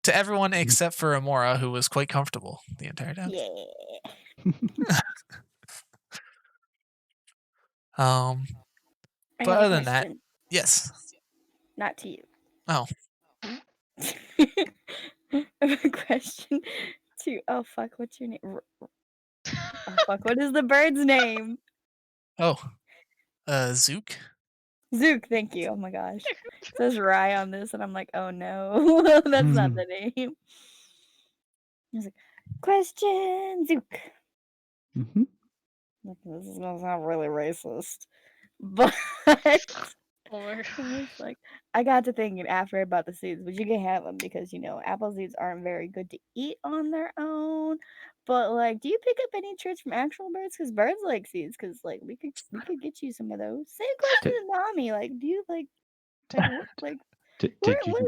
To everyone except for Amora, who was quite comfortable the entire time. yeah. Um, I but got a other than that, question. yes. Not to you. Oh, I have a question to. Oh, fuck. What's your name? Oh, fuck. What is the bird's name? oh, Zook. Zook, thank you. Oh my gosh. It says Rye on this, and I'm like, oh no, that's not the name. He's like, question, Zook. Mhm. Like, this is gonna sound really racist, but Oh my I god. was like, I got to thinking after about the seeds, but you can have them because apple seeds aren't very good to eat on their own. But like, do you pick up any traits from actual birds? Because birds like seeds. Because like, we could get you some of those. Same question Did, to Nami. Like, do you like did, where did you was?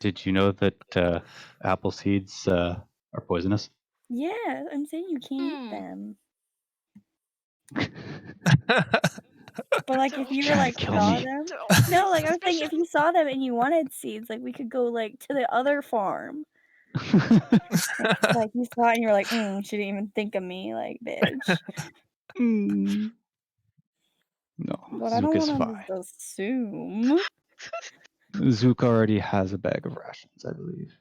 did you know that apple seeds are poisonous? Yeah, I'm saying you can't eat Hmm. them. But like, if Don't you were Trying to like kill saw me. them, don't be no, like I was saying, if suspicious. you saw them and you wanted seeds, like we could go like to the other farm. Like you saw it and you were like, she didn't even think of me, like bitch. Mm. No, But I Zook don't is want to fine. just assume. Zook already has a bag of rations, I believe.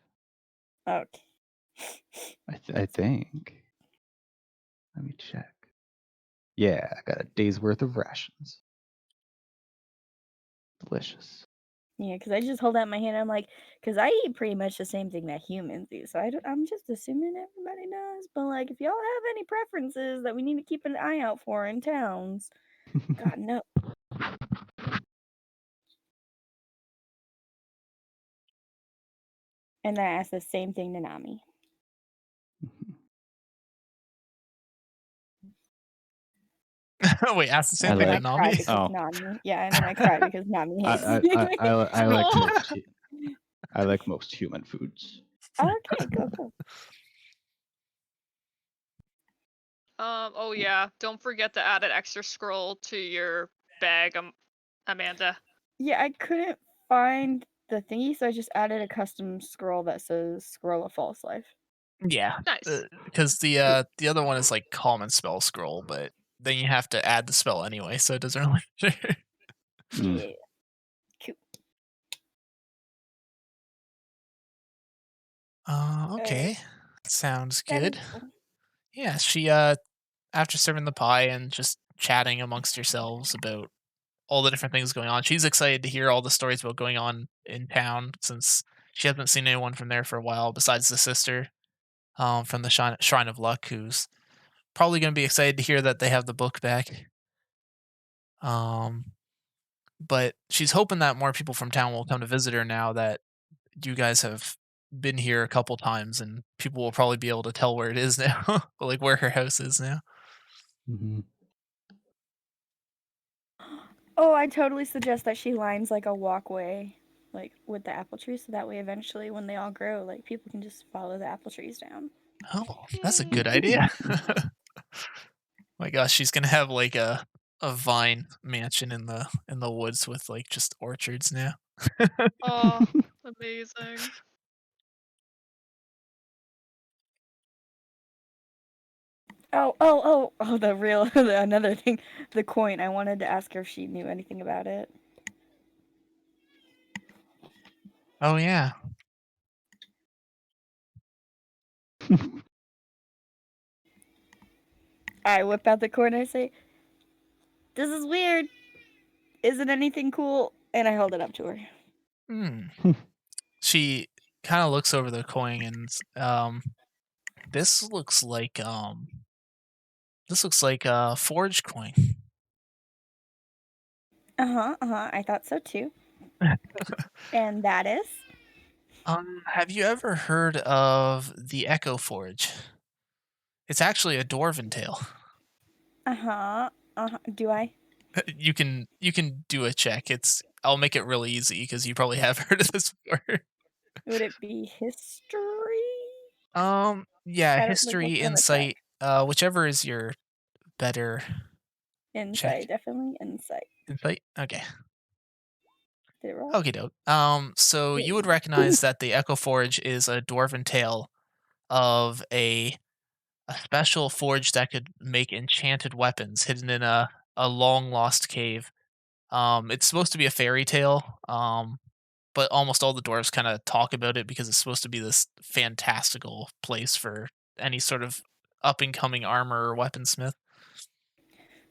Okay. I think. Let me check. Yeah, I got a day's worth of rations. Delicious. Yeah, because I just hold out my hand. I'm like, because I eat pretty much the same thing that humans eat. So I'm just assuming everybody does. But like, if y'all have any preferences that we need to keep an eye out for in towns, God no. And then I asked the same thing to Nami. Wait, ask the I same And thing then to I like. cried Nami. because Oh, Nami. Yeah, and then I cried because Nami hates I me. I I, I, I like Oh. most. I like most human foods. Okay, cool. Oh yeah. Don't forget to add an extra scroll to your bag, Amanda. Yeah, I couldn't find the thingy, so I just added a custom scroll that says "Scroll of False Life." Yeah, Nice. because the other one is like common spell scroll, but then you have to add the spell anyway, so it doesn't really matter. Mm. Yeah, cool. Okay, sounds That is good. cool. Yeah, she after serving the pie and just chatting amongst yourselves about all the different things going on, she's excited to hear all the stories about going on in town since she hasn't seen anyone from there for a while besides the sister from the Shrine of Luck, who's probably going to be excited to hear that they have the book back. Um, but she's hoping that more people from town will come to visit her now that you guys have been here a couple times, and people will probably be able to tell where it is now, like where her house is now. Mhm. Oh, I totally suggest that she lines like a walkway, like with the apple trees, so that way eventually, when they all grow, like people can just follow the apple trees down. Oh, that's a Hmm. good idea. My gosh, she's gonna have like a vine mansion in the woods with like just orchards now. Oh, amazing. Oh, the real, another thing, the coin. I wanted to ask her if she knew anything about it. Oh yeah. I whip out the coin and I say, This is weird. Isn't anything cool? And I hold it up to her. Hmm. She kind of looks over the coin and this looks like a forge coin. I thought so too. And that is? Have you ever heard of the Echo Forge? It's actually a dwarven tale. Do I? You can do a check. I'll make it really easy because you probably have heard of this before. Would it be history? Yeah, I don't like history, what's on the check. insight, whichever is your better check. Insight, definitely insight. Insight? Okay. Did it roll? Okie doke. So you would Yay. recognize that the Echo Forge is a dwarven tale of a special forge that could make enchanted weapons hidden in a long lost cave. It's supposed to be a fairy tale, but almost all the dwarves kind of talk about it because it's supposed to be this fantastical place for any sort of up and coming armor or weaponsmith.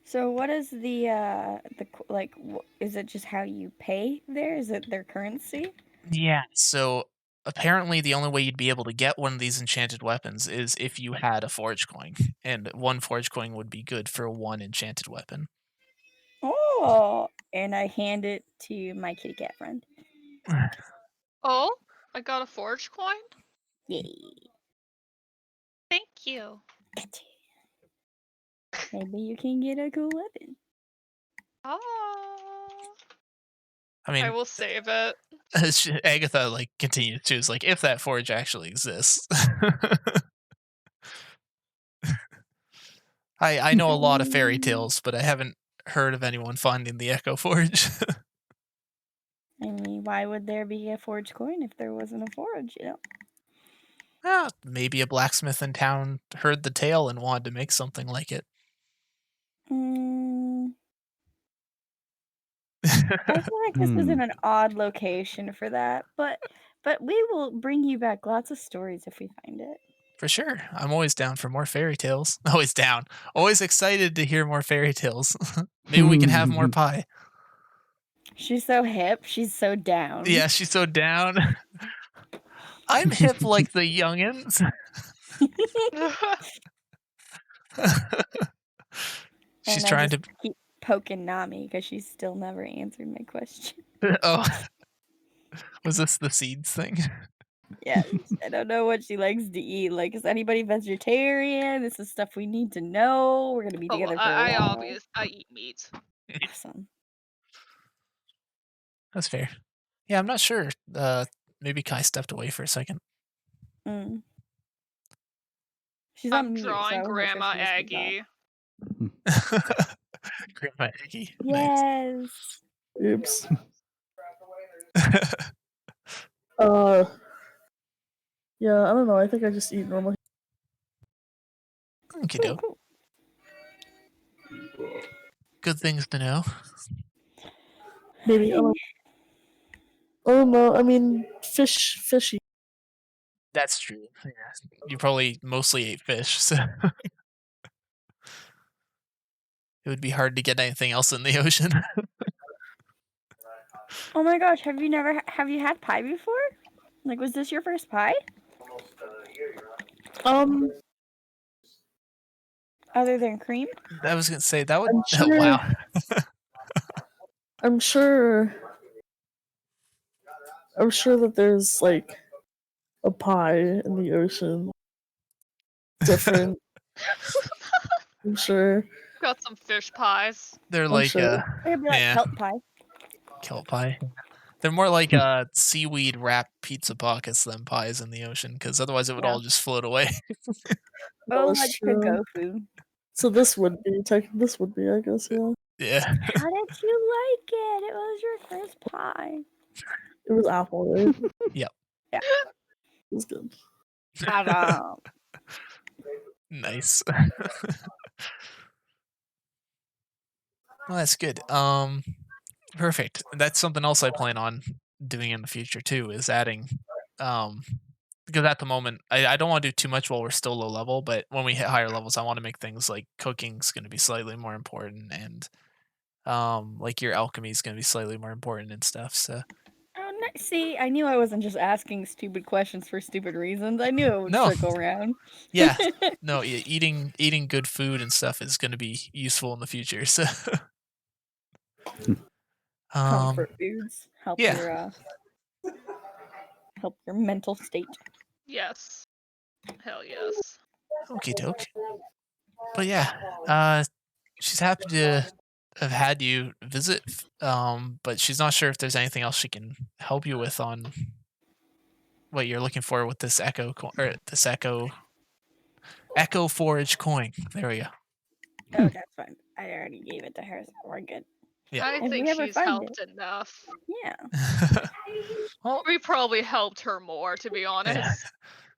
So what is is it just how you pay there? Is it their currency? Yeah. So apparently, the only way you'd be able to get one of these enchanted weapons is if you had a forge coin, and one forge coin would be good for one enchanted weapon. Oh, and I hand it to my kitty cat friend. Oh, I got a forge coin? Yay. Thank you. Gotcha. Maybe you can get a cool weapon. Oh. I I mean, will save it. Agatha continues to is if that forge actually exists. I know a lot of fairy tales, but I haven't heard of anyone finding the Echo Forge. I mean, why would there be a forge coin if there wasn't a forge, you know? Maybe a blacksmith in town heard the tale and wanted to make something like it. I feel like this was in an odd location for that, but we will bring you back lots of stories if we find it. For sure. I'm always down for more fairy tales. Always down. Always excited to hear more fairy tales. Maybe we can have more pie. She's so hip. She's so down. Yeah, she's so down. I'm hip like the youngins. She's And I trying just to. keep poking Nami because she's still never answered my question. Oh, was this the seeds thing? Yeah, I don't know what she likes to eat. Like, is anybody vegetarian? This is stuff we need to know. We're gonna be Oh, together for a while. I eat meat. Awesome. That's fair. Yeah, I'm not sure. Maybe Kai stepped away for a second. She's I'm on mute, so drawing I wasn't sure Grandma if she was gonna talk. Aggie. Grandma Aggie. Yes. Oops. Nice. Yeah, I don't know. I think I just eat normal. Okie Cool, doke. cool. Good things to know. Maybe. Oh no, I mean fishy. That's true. Yeah. You probably mostly ate fish, so it would be hard to get anything else in the ocean. Oh my gosh, have you had pie before? Like, was this your first pie? Other than cream? I was gonna say that would. I'm Oh, sure. wow. I'm sure. I'm sure that there's like a pie in the ocean. Different. I'm sure. Got some fish pies. They're I'm like sure. It'd be like yeah, kelp pie. kelp pie. They're more like seaweed wrapped pizza pockets than pies in the ocean, because otherwise it would Yeah. all just float away. Oh, That's like true. to-go food. So this would be, I guess, yeah. Yeah. How did you like it? It was your first pie. It was apple, right? Yep. Yeah. It was good. Awesome. Nice. Well, that's good. Perfect. That's something else I plan on doing in the future too, is adding because at the moment I don't want to do too much while we're still low level, but when we hit higher levels I want to make things like cooking's gonna be slightly more important and like your alchemy is going to be slightly more important and stuff. So Oh, nice. See, I knew I wasn't just asking stupid questions for stupid reasons. I knew it would no, circle around. yeah, no, eating good food and stuff is going to be useful in the future. So Comfort foods yeah, help your mental state. Yes. Hell yes. okie doke. But yeah, she's happy to have had you visit. But she's not sure if there's anything else she can help you with on what you're looking for with this echo forage coin. There we go. Oh, that's fine. I already gave it to her, so we're good. Yeah. I If think we ever she's find helped enough. Yeah. Well, We probably helped her more, to be honest.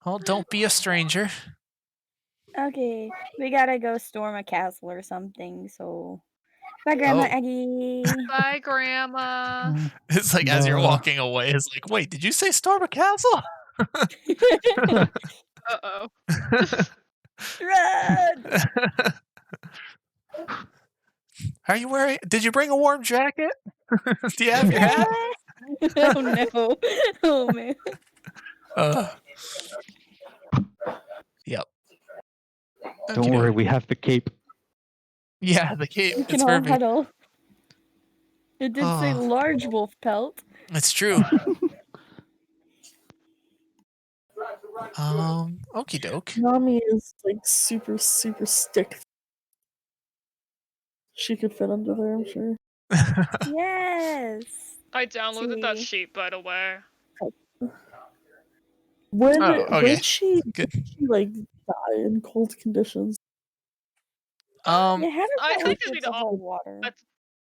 well, don't be a stranger. Okay, we gotta go storm a castle or something, so... Bye, Grandma Oh. Eggy. Bye, Grandma. It's like as you're Bah. walking away, it's like, wait, did you say storm a castle? Uh-oh. Run! Are you wearing? Did you bring a warm jacket? Do you have your hat? Oh no. Oh man. Yep. Don't worry, we have the cape. Yeah, the cape. We It's can all perfect. huddle. It did say Oh. large wolf pelt. It's true. Okie doke. Nami is like super, super stick. She could fit under there, I'm sure. Yes. I downloaded that See. sheet, by the way. When Oh, okay. when she Good. like die in cold conditions? Yeah, how does I that think work it'd be with the the whole water?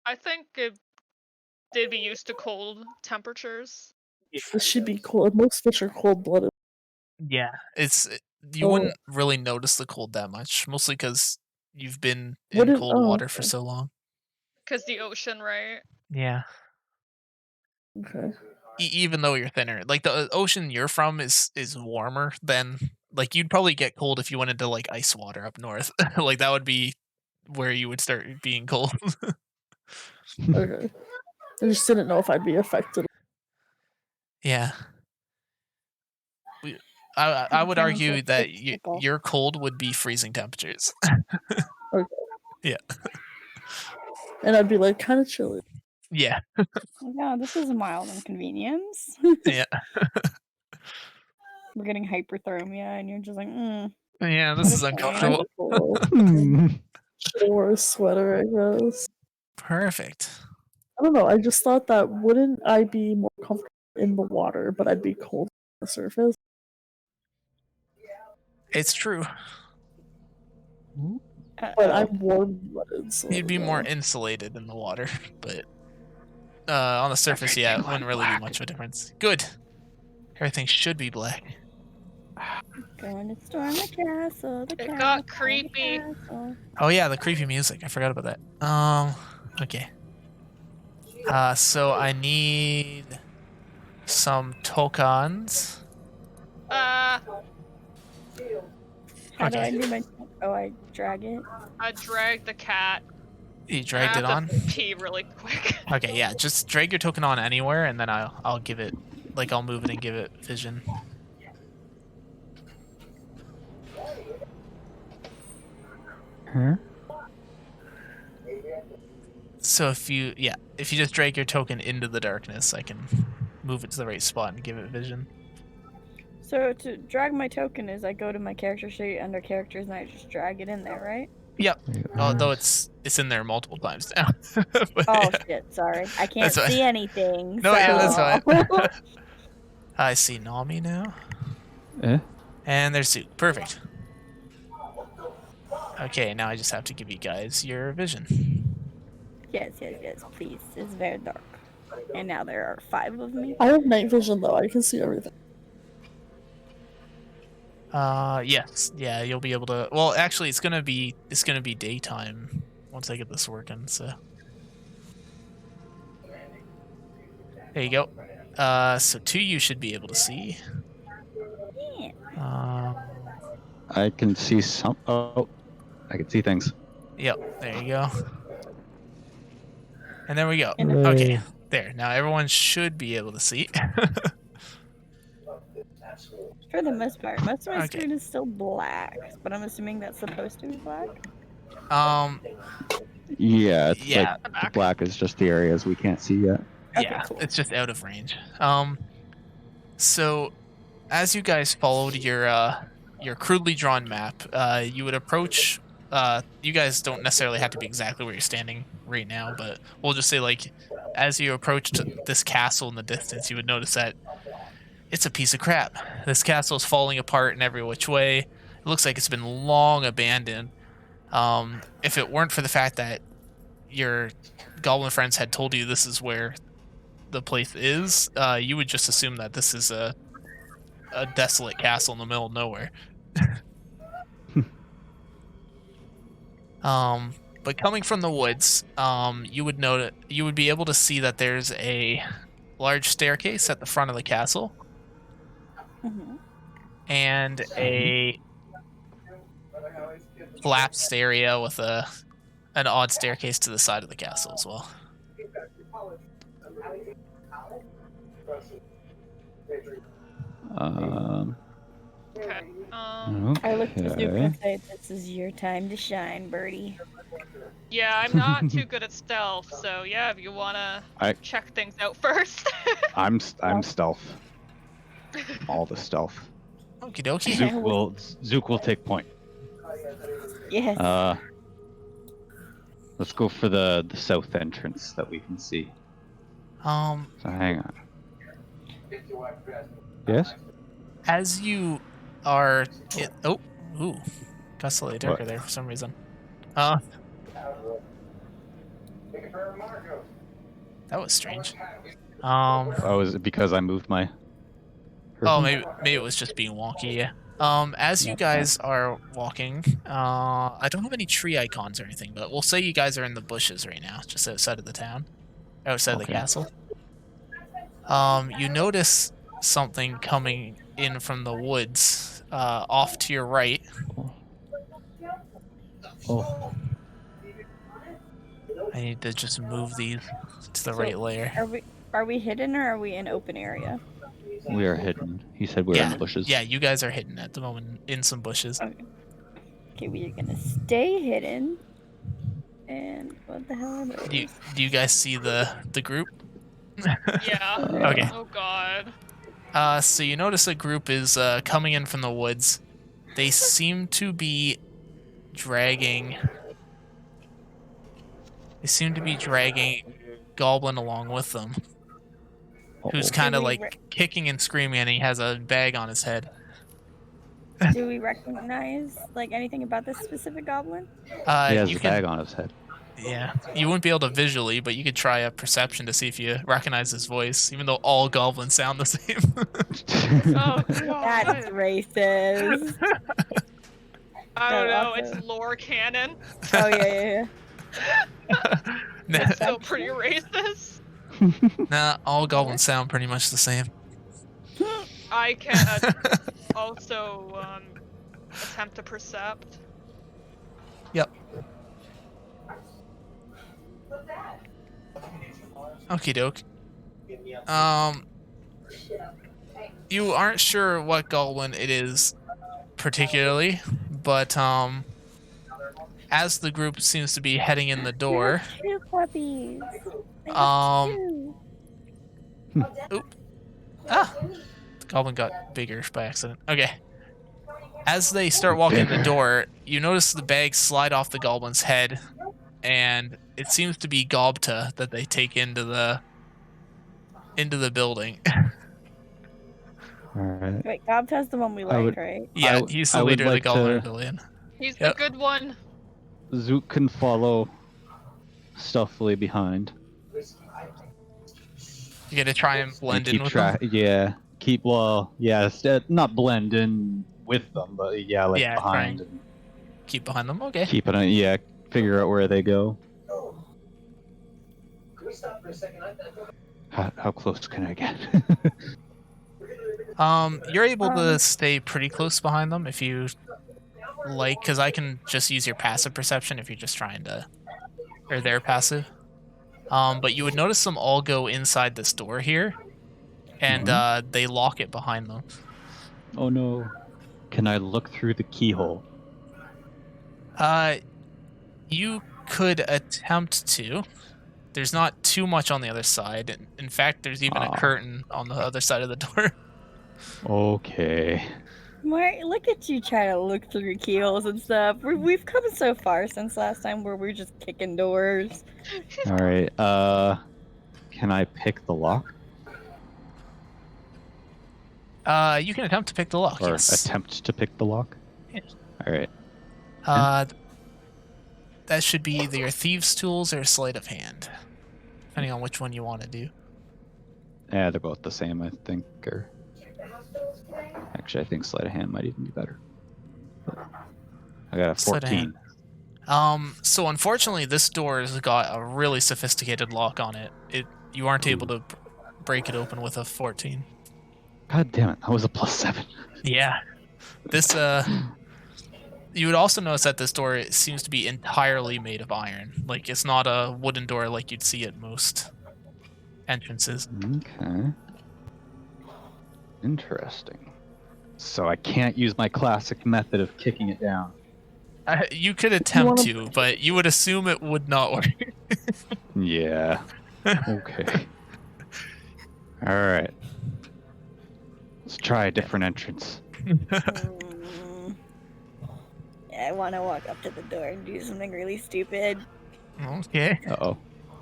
I think they'd be used to cold temperatures. She'd be cold. Most fish are cold blooded. Yeah, you Oh. wouldn't really notice the cold that much, mostly because you've been What in is- cold oh, water for okay. so long. Because the ocean, right? Yeah. Okay. Even though you're thinner, like the ocean you're from is warmer than like you'd probably get cold if you went into like ice water up north. Like that would be where you would start being cold. Okay. I just didn't know if I'd be affected. Yeah. I would Sounds argue like that fickle. your cold would be freezing temperatures. Okay. Yeah. And I'd be like kind of chilly. Yeah. Yeah, this is a mild inconvenience. Yeah. We're getting hyperthermia, and you're just like, Yeah, this is Okay. uncomfortable. Should have wore a sweater, I guess. Perfect. I don't know. I just thought that wouldn't I be more comfortable in the water, but I'd be cold on the surface. It's true. But I'm warm blooded, so You'd be more insulated in the water, but on the surface, yeah, it wouldn't really be much of a difference. Good. Everything should be black. Going to storm the castle. It got creepy. Oh yeah, the creepy music. I forgot about that. Okay. So I need some tokens. How do I Okay. do my... Oh, I drag it? I dragged the cat. You dragged I it have on? to pee really quick. Okay, yeah, just drag your token on anywhere, and then I'll give it, like, I'll move it and give it vision. Huh? So if you just drag your token into the darkness, I can move it to the right spot and give it vision. So to drag my token is I go to my character sheet under characters and I just drag it in there, right? Yep. Although it's in there multiple times now. But, Oh yeah. shit, sorry. I can't That's fine. see anything. No, yeah, that's so- fine. I see Nami now. Eh? And there's Sue. Perfect. Okay, now I just have to give you guys your vision. Yes, please. It's very dark. And now there are 5 of me. I have night vision though. I can see everything. Yes. Yeah, you'll be able to. Well, actually, it's gonna be daytime once I get this working. So there you go. So 2 you should be able to see. Yeah. I can see some. Oh, I can see things. Yep. There you go. And there we go. And Okay, there. Now everyone should be able to see. for the most part, most of my Okay. screen is still black, but I'm assuming that's supposed to be black. Yeah, it's Yeah. like the black is just the areas we can't see yet. Okay, Yeah, cool. it's just out of range. So as you guys followed your crudely drawn map, you would approach. You guys don't necessarily have to be exactly where you're standing right now, but we'll just say like, as you approached this castle in the distance, you would notice that it's a piece of crap. This castle is falling apart in every which way. It looks like it's been long abandoned. If it weren't for the fact that your goblin friends had told you this is where the place is, you would just assume that this is a desolate castle in the middle of nowhere. But coming from the woods, you would be able to see that there's a large staircase at the front of the castle Mm-hmm. and a collapsed area with an odd staircase to the side of the castle as well. Okay. I look to Zuko Okay. and say, "This is your time to shine, birdie." Yeah, I'm not too good at stealth, so yeah, if you wanna check things out first. I'm stealth. All the stealth. Okie dokie. Zook will take point. Yes. Let's go for the south entrance that we can see. So hang on. Yes? As you are, got slightly darker What? there for some reason. That was strange. Oh, is it because I moved my... Oh, maybe it was just being wonky. Yeah. As you guys are walking, I don't have any tree icons or anything, but we'll say you guys are in the bushes right now, just outside of the town, outside of the castle. You notice something coming in from the woods, off to your right. Oh. I need to just move these to the right layer. Are we hidden or are we in open area? We are hidden. He said we're in the bushes. Yeah, you guys are hidden at the moment in some bushes. Okay, we are gonna stay hidden. And what the hell are those? Do you guys see the group? Yeah. Okay. Oh god. So you notice a group is coming in from the woods. They seem to be dragging. They seem to be dragging Goblin along with them, who's kind of like kicking and screaming, and he has a bag on his head. Do we recognize like anything about this specific goblin? He has a bag on his head. Yeah, you wouldn't be able to visually, but you could try a perception to see if you recognize his voice, even though all goblins sound the same. Oh god. That's racist. I don't know, Also- it's lore canon. Oh yeah. Nah, It's still pretty racist. nah, all goblins sound pretty much the same. I can also attempt to percept. Yep. Okie doke. You aren't sure what goblin it is particularly, but as the group seems to be heading in the door, Two puppies. the goblin got bigger by accident. Okay. As they start walking in the door, you notice the bag slide off the goblin's head, and it seems to be Gobta that they take into the building. Alright. Wait, Gobta's the one we I like, would- right? Yeah, I he's the would leader of the like Goblin to- Rebellion. He's Yep. the good one. Zook can follow stealthily behind. You gotta try and blend in keep with them. Yeah. Not blend in with them, but yeah, like Yeah, behind. trying. Keep behind them. Okay. Keep it on, figure out where they go. How close can I get? You're able to stay pretty close behind them if you like, because I can just use your passive perception if you're just trying to, or their passive. But you would notice them all go inside this door here, and they lock it behind them. Oh no. Can I look through the keyhole? You could attempt to. There's not too much on the other side. In fact, there's even a curtain on the other side of the door. Okay. Mark, look at you trying to look through keyholes and stuff. We've come so far since last time where we're just kicking doors. All right. Can I pick the lock? You can attempt to pick the lock. Or yes. attempt to pick the lock? Yes. All right. That should be either your thieves' tools or sleight of hand, depending on which one you want to do. Yeah, they're both the same, I think. Or actually, I think sleight of hand might even be better. I got a 14. So unfortunately, this door has got a really sophisticated lock on it. You aren't able to break it open with a 14. God damn it! That was a +7. Yeah. This you would also notice that this door seems to be entirely made of iron. Like, it's not a wooden door like you'd see at most entrances. Okay. Interesting. So I can't use my classic method of kicking it down. You could attempt to, but you would assume it would not work. Yeah. Okay. All right. Let's try a different entrance. I want to walk up to the door and do something really stupid. Okay. Uh-oh.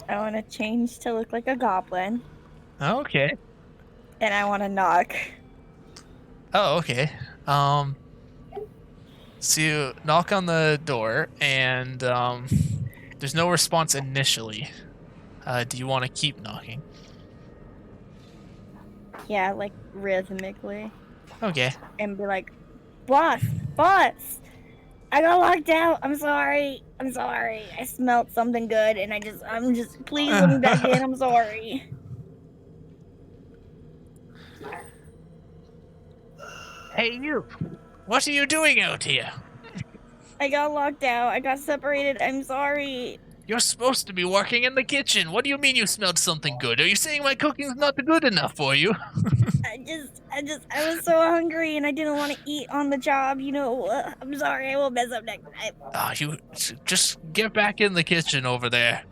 I want to change to look like a goblin. Okay. And I want to knock. Oh, okay. So you knock on the door, and there's no response initially. Do you want to keep knocking? Yeah, like rhythmically. Okay. And be like, boss, I got locked out. I'm sorry. I smelled something good, and I'm just, please let me back in. I'm sorry. Hey, you! What are you doing out here? I got locked out. I got separated. I'm sorry. You're supposed to be working in the kitchen. What do you mean you smelled something good? Are you saying my cooking's not good enough for you? I was so hungry and I didn't want to eat on the job, you know. I'm sorry, I won't mess up next time. You just get back in the kitchen over there.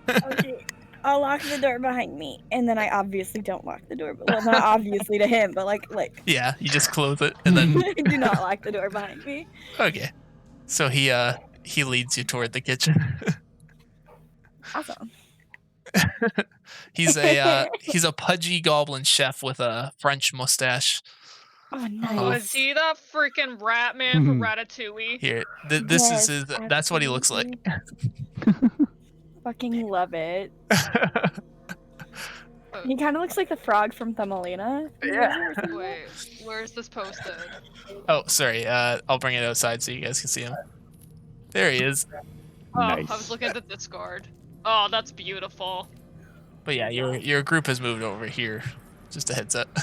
Okay, I'll lock the door behind me, and then I obviously don't lock the door. Well, not obviously to him, but like. Yeah, you just close it and then. Do not lock the door behind me. Okay, so he leads you toward the kitchen. Awesome. He's a pudgy goblin chef with a French mustache. Oh, nice. Oh, is he that freaking rat man from Ratatouille? Here, this is his. That's what he looks like. Fucking love it. He kind of looks like the frog from Thumbelina. Yeah. Wait, where's this posted? Oh, sorry. I'll bring it outside so you guys can see him. There he is. Oh, Nice. I was looking at the Discord. Oh, that's beautiful. But yeah, your group has moved over here. Just a heads up.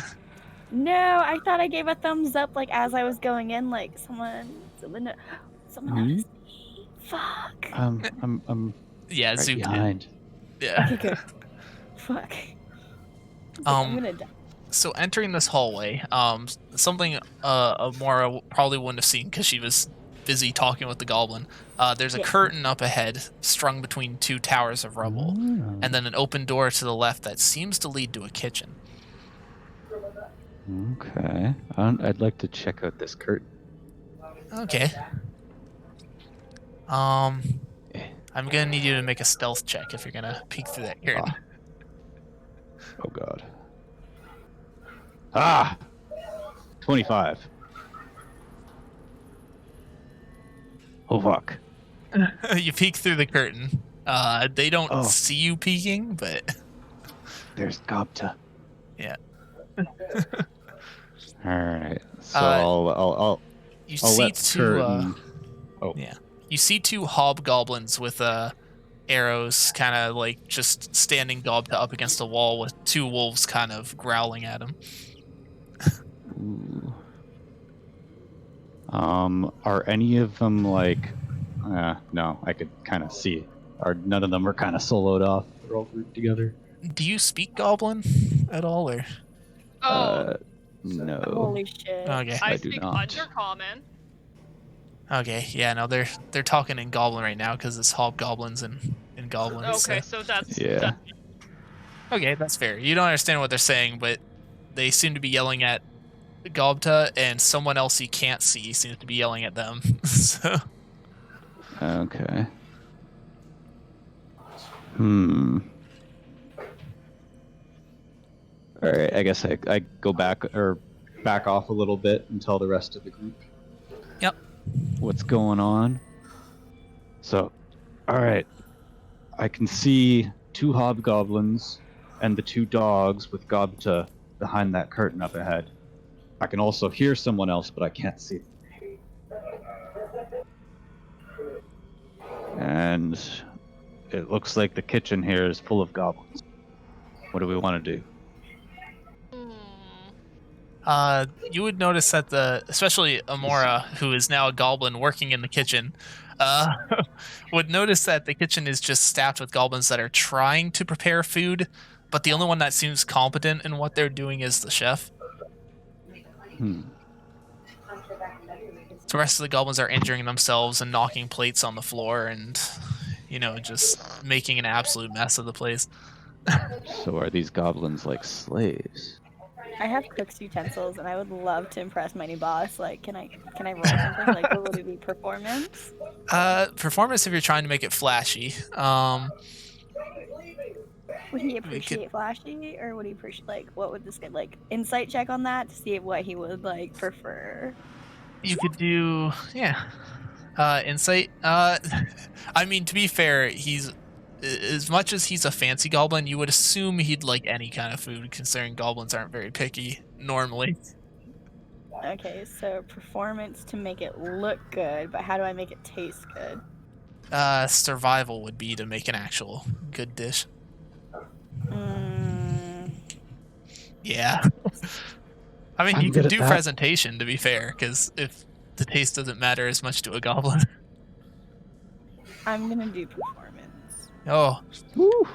No, I thought I gave a thumbs up like as I was going in, like someone noticed me. Fuck. I'm Yeah, right zoomed in. behind. Yeah. Okay, good. Fuck. I'm gonna die. So entering this hallway, something Amora probably wouldn't have seen because she was busy talking with the goblin. There's a curtain up ahead, strung between two towers of rubble, and then an open door to the left that seems to lead to a kitchen. Okay. I'd like to check out this curtain. Okay. I'm gonna need you to make a stealth check if you're gonna peek through that curtain. Oh god. Ah! 25. Oh fuck. You peek through the curtain. They don't see you peeking, but There's Gobta. yeah. Alright. So I'll You I'll see let two. curtain. Yeah. You see two hobgoblins with arrows, kind of like just standing Gobta up against a wall with two wolves kind of growling at him. Ooh. Are any of them like? No, I could kind of see Or none of them are kind of soloed off. They're all grouped together. Do you speak Goblin at all, or? Oh, No. Holy shit. Okay. I do speak not. Undercommon. Okay, yeah, no, they're talking in Goblin right now because it's hobgoblins and goblins. Okay, So. so that's Yeah. Okay, that's fair. You don't understand what they're saying, but they seem to be yelling at Gobta, and someone else you can't see seems to be yelling at them. So. Okay. Hmm. All right. I guess I go back off a little bit and tell the rest of the group. Yep. What's going on? So, all right. I can see 2 hobgoblins and the 2 dogs with Gobta behind that curtain up ahead. I can also hear someone else, but I can't see them. And it looks like the kitchen here is full of goblins. What do we want to do? You would notice that especially Amora, who is now a goblin working in the kitchen, would notice that the kitchen is just staffed with goblins that are trying to prepare food, but the only one that seems competent in what they're doing is the chef. The rest of the goblins are injuring themselves and knocking plates on the floor and, just making an absolute mess of the place. So are these goblins like slaves? I have cook's utensils, and I would love to impress my new boss. Like, can I roll something? Like, what would it be? Performance? Performance if you're trying to make it flashy. Would he appreciate flashy, or would he appreciate, like, what would this get? Like, insight check on that to see what he would, like, prefer? You could do, insight. I mean, to be fair, as much as he's a fancy goblin, you would assume he'd like any kind of food, considering goblins aren't very picky normally. Okay, so performance to make it look good, but how do I make it taste good? Survival would be to make an actual good dish. Yeah. I mean, you could do presentation, to be fair, because if the taste doesn't matter as much to a goblin. I'm gonna do performance. Oh. Woo.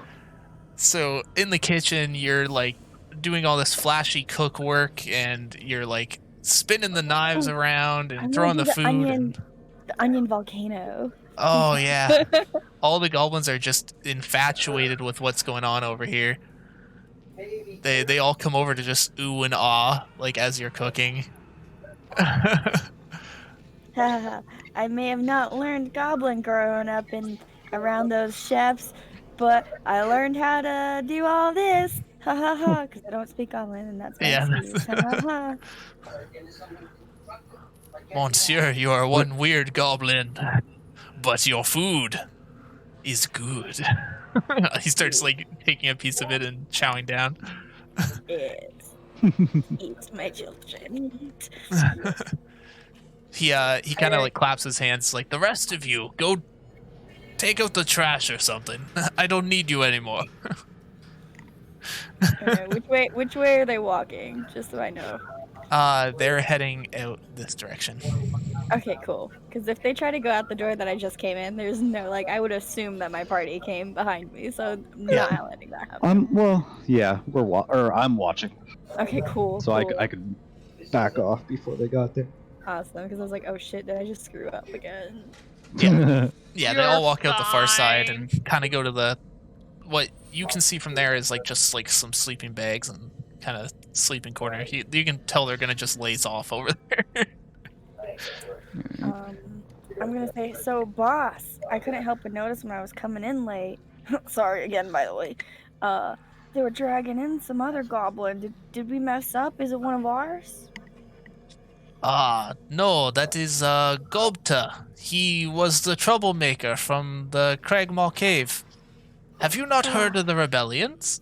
So in the kitchen, you're like doing all this flashy cook work, and you're like spinning the knives around and throwing the food. The onion volcano. Oh yeah. All the goblins are just infatuated with what's going on over here. They all come over to just ooh and ah, like as you're cooking. I may have not learned goblin growing up around those chefs, but I learned how to do all this. Ha ha ha, because I don't speak goblin, and that's my excuse. Ha ha ha. Monsieur, you are one weird goblin, but your food is good. He starts like taking a piece of it and chowing down. Eat my children. Eat. He kind of like claps his hands like, the rest of you go take out the trash or something. I don't need you anymore. Okay, which way are they walking? Just so I know. They're heading out this direction. Okay, cool. Because if they try to go out the door that I just came in, there's no, like, I would assume that my party came behind me, so I'm not letting that happen. Well, yeah, I'm watching. Okay, cool. So cool. I could back off before they got there. Awesome, because I was like, oh shit, did I just screw up again? Yeah, yeah. They all You're walk out the far side fine. and kind of go to what you can see from there is like just like some sleeping bags and kind of sleeping corner. You can tell they're gonna just laze off over there. I'm gonna say, so boss, I couldn't help but notice when I was coming in late. Sorry again, by the way. They were dragging in some other goblin. Did we mess up? Is it one of ours? No, that is Gobta. He was the troublemaker from the Craigmaw cave. Have you not heard of the rebellions?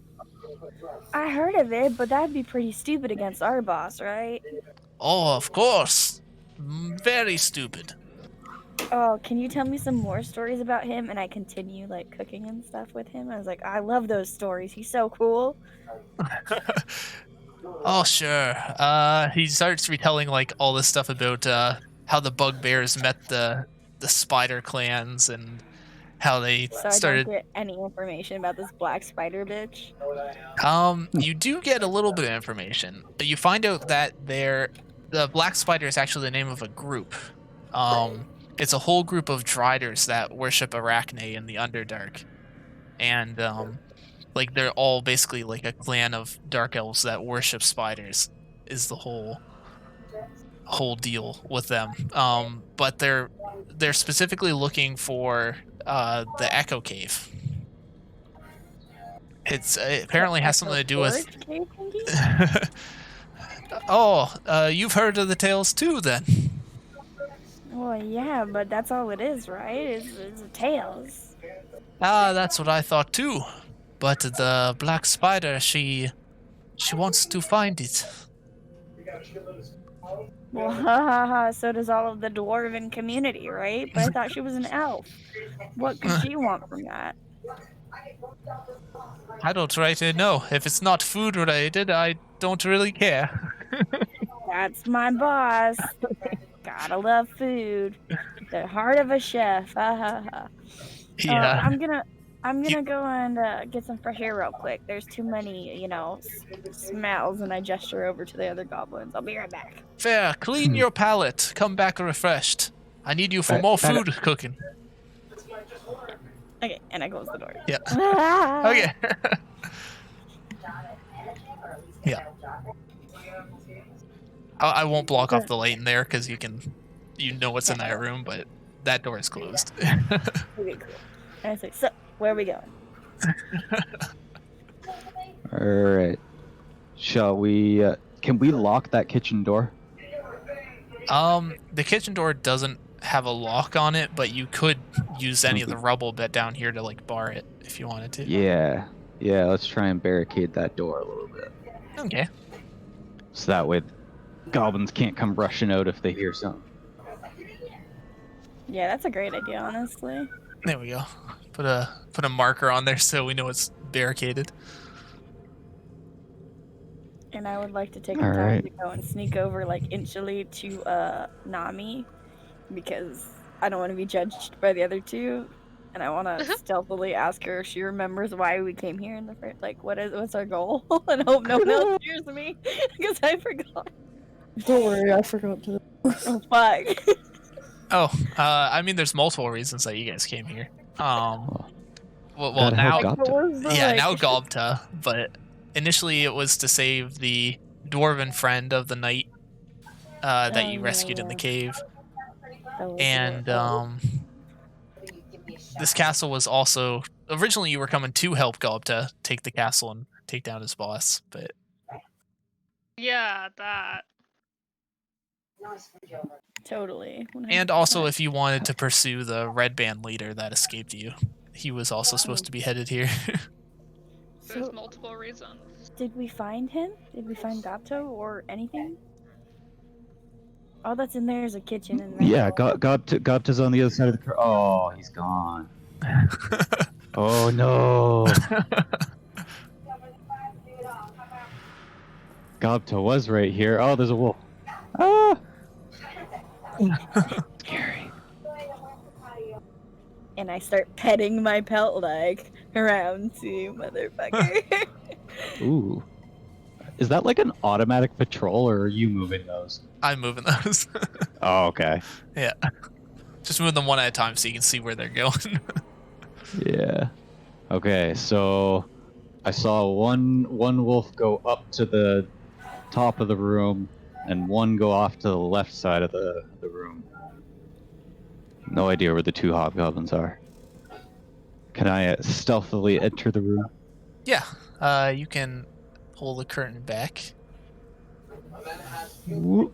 I heard of it, but that'd be pretty stupid against our boss, right? Oh, of course. Very stupid. Oh, can you tell me some more stories about him? And I continue, like, cooking and stuff with him. I was like, I love those stories. He's so cool. Oh, sure. He starts retelling, like, all this stuff about how the bugbears met the spider clans and how they So I don't started. get any information about this black spider bitch. You do get a little bit of information. You find out that the Black Spider is actually the name of a group. It's a whole group of Driders that worship Arachne in the Underdark, and like they're all basically like a clan of dark elves that worship spiders. Is the whole deal with them. But they're specifically looking for the Echo Cave. It apparently has something to do with. Forge cave thingy? Oh, you've heard of the tales too, then? Well, yeah, but that's all it is, right? It's tails. Ah, that's what I thought too. But the Black Spider, she wants to find it. Well, ha ha ha, so does all of the dwarven community, right? But I thought she was an elf. What could she want from that? I don't rightly know. If it's not food related, I don't really care. That's my boss. Gotta love food. The heart of a chef. Ha ha ha. Yeah. I'm gonna go and get some fresh air real quick. There's too many, smells, and I gesture over to the other goblins. I'll be right back. Fair. Clean your palate. Come back refreshed. I need you for more food cooking. Okay, and I close the door. Yeah. Ah! Okay. Yeah. I won't block off the light in there because you know what's in that room, but that door is closed. Okay, cool. And I say, so, where are we going? All right. Shall we? Can we lock that kitchen door? The kitchen door doesn't have a lock on it, but you could use any of the rubble bit down here to like bar it if you wanted to. Yeah. Yeah. Let's try and barricade that door a little bit, Okay. so that way goblins can't come rushing out if they hear something. Yeah, that's a great idea, honestly. There we go. Put a marker on there so we know it's barricaded. And I would like to take the All time right. to go and sneak over, like, inchily to Nami, because I don't want to be judged by the other two, and I want to stealthily ask her if she remembers why we came here in the first. Like, what's our goal? And hope no one else hears me, because I forgot. Don't worry, I forgot to. Oh fuck. Oh, I mean, there's multiple reasons that you guys came here. Well Gotta now, help Gopta. yeah, now Gobta, but initially it was to save the dwarven friend of the knight that you rescued in the cave, and this castle was also originally you were coming to help Gobta take the castle and take down his boss, but Yeah, that. Totally. 100%. and also if you wanted to pursue the red band leader that escaped you, he was also supposed to be headed here. There's So, multiple reasons. did we find him? Did we find Gopto or anything? All that's in there is a kitchen and Yeah, Gopta's on the other side of the. Oh, he's gone. Oh no. Gopta was right here. Oh, there's a wolf. Ah. Scary. and I start petting my pelt like around to motherfucker. Ooh. Is that like an automatic patrol, or are you moving those? I'm moving those. Oh, okay. Yeah. Just move them one at a time so you can see where they're going. Yeah. Okay, so I saw one wolf go up to the top of the room, and one go off to the left side of the room. No idea where the two hobgoblins are. Can I stealthily enter the room? Yeah. You can pull the curtain back. Whoop.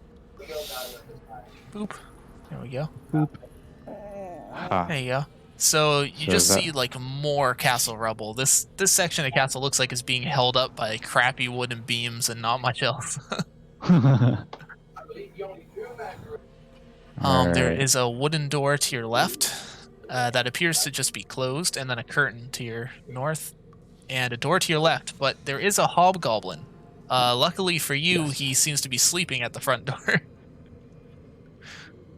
Boop. There we go. Ah. There you go. So you So just that- see like more castle rubble. This section of castle looks like it's being held up by crappy wooden beams and not much else. There Alright. is a wooden door to your left that appears to just be closed, and then a curtain to your north, and a door to your left. But there is a hobgoblin. Luckily for you, he seems to be sleeping at the front door.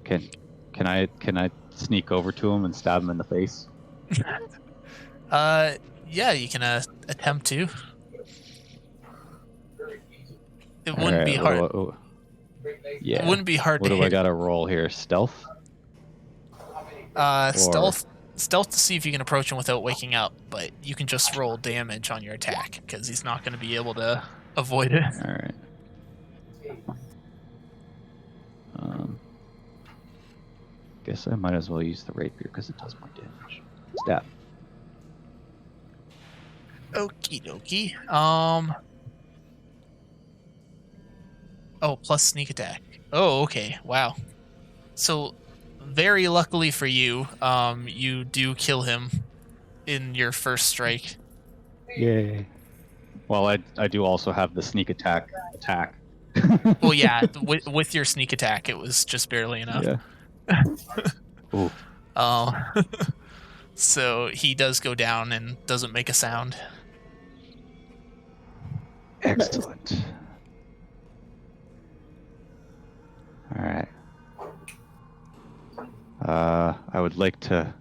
Can I sneak over to him and stab him in the face? Yeah, you can attempt to. It All wouldn't right, be hard. yeah. It wouldn't be hard What to do I hit. gotta roll here? Stealth? Or- Stealth to see if you can approach him without waking up, but you can just roll damage on your attack because he's not going to be able to avoid it. All right. Guess I might as well use the rapier because it does more damage. Stab. Okie dokie. Oh, plus sneak attack. Oh, okay. Wow. So, very luckily for you, you do kill him in your first strike. Yay. Well, I do also have the sneak attack. Well, yeah, with your sneak attack, it was just barely enough. Yeah. Ooh. So he does go down and doesn't make a sound. Excellent. All right. I would like to,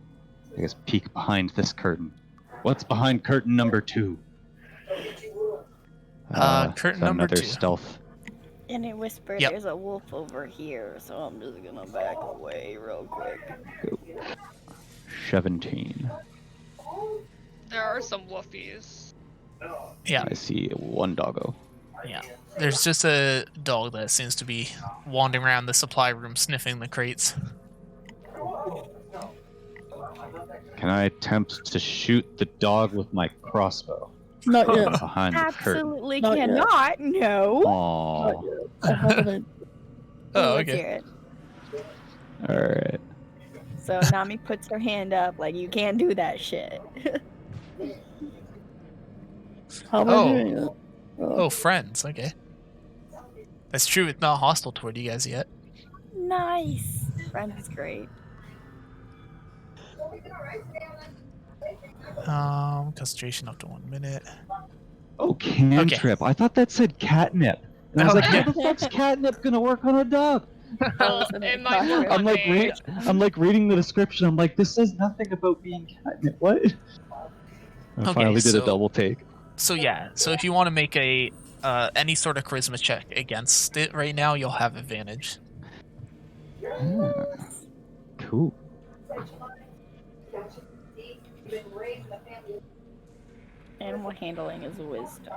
I guess, peek behind this curtain. What's behind curtain number 2? Curtain so number another 2. Stealth. And it whispered, Yep. there's a wolf over here, so I'm just gonna back away real quick. 17. There are some woofies. Yeah. I see 1 doggo. Yeah. There's just a dog that seems to be wandering around the supply room sniffing the crates. Can I attempt to shoot the dog with my crossbow Not yet. behind the curtain? Absolutely Not yet. cannot. No. Aww. Not yet. I haven't. Oh, Let's okay. hear it. Alright. So Nami puts her hand up like you can't do that shit. How am I Oh. doing it? Oh, friends. Okay. That's true. It's not hostile toward you guys yet. Nice. Friend is great. Concentration up to 1 minute. Oh, cantrip. I thought that said catnip. And I was Oh, like, how the fuck's catnip gonna work on a dog? It might work I'm on like, me. I'm like reading the description. I'm like, this says nothing about being catnip. What? I Okay, finally did a so- double take. So yeah. So if you want to make a any sort of charisma check against it right now, you'll have advantage. Cool. Animal handling is wisdom.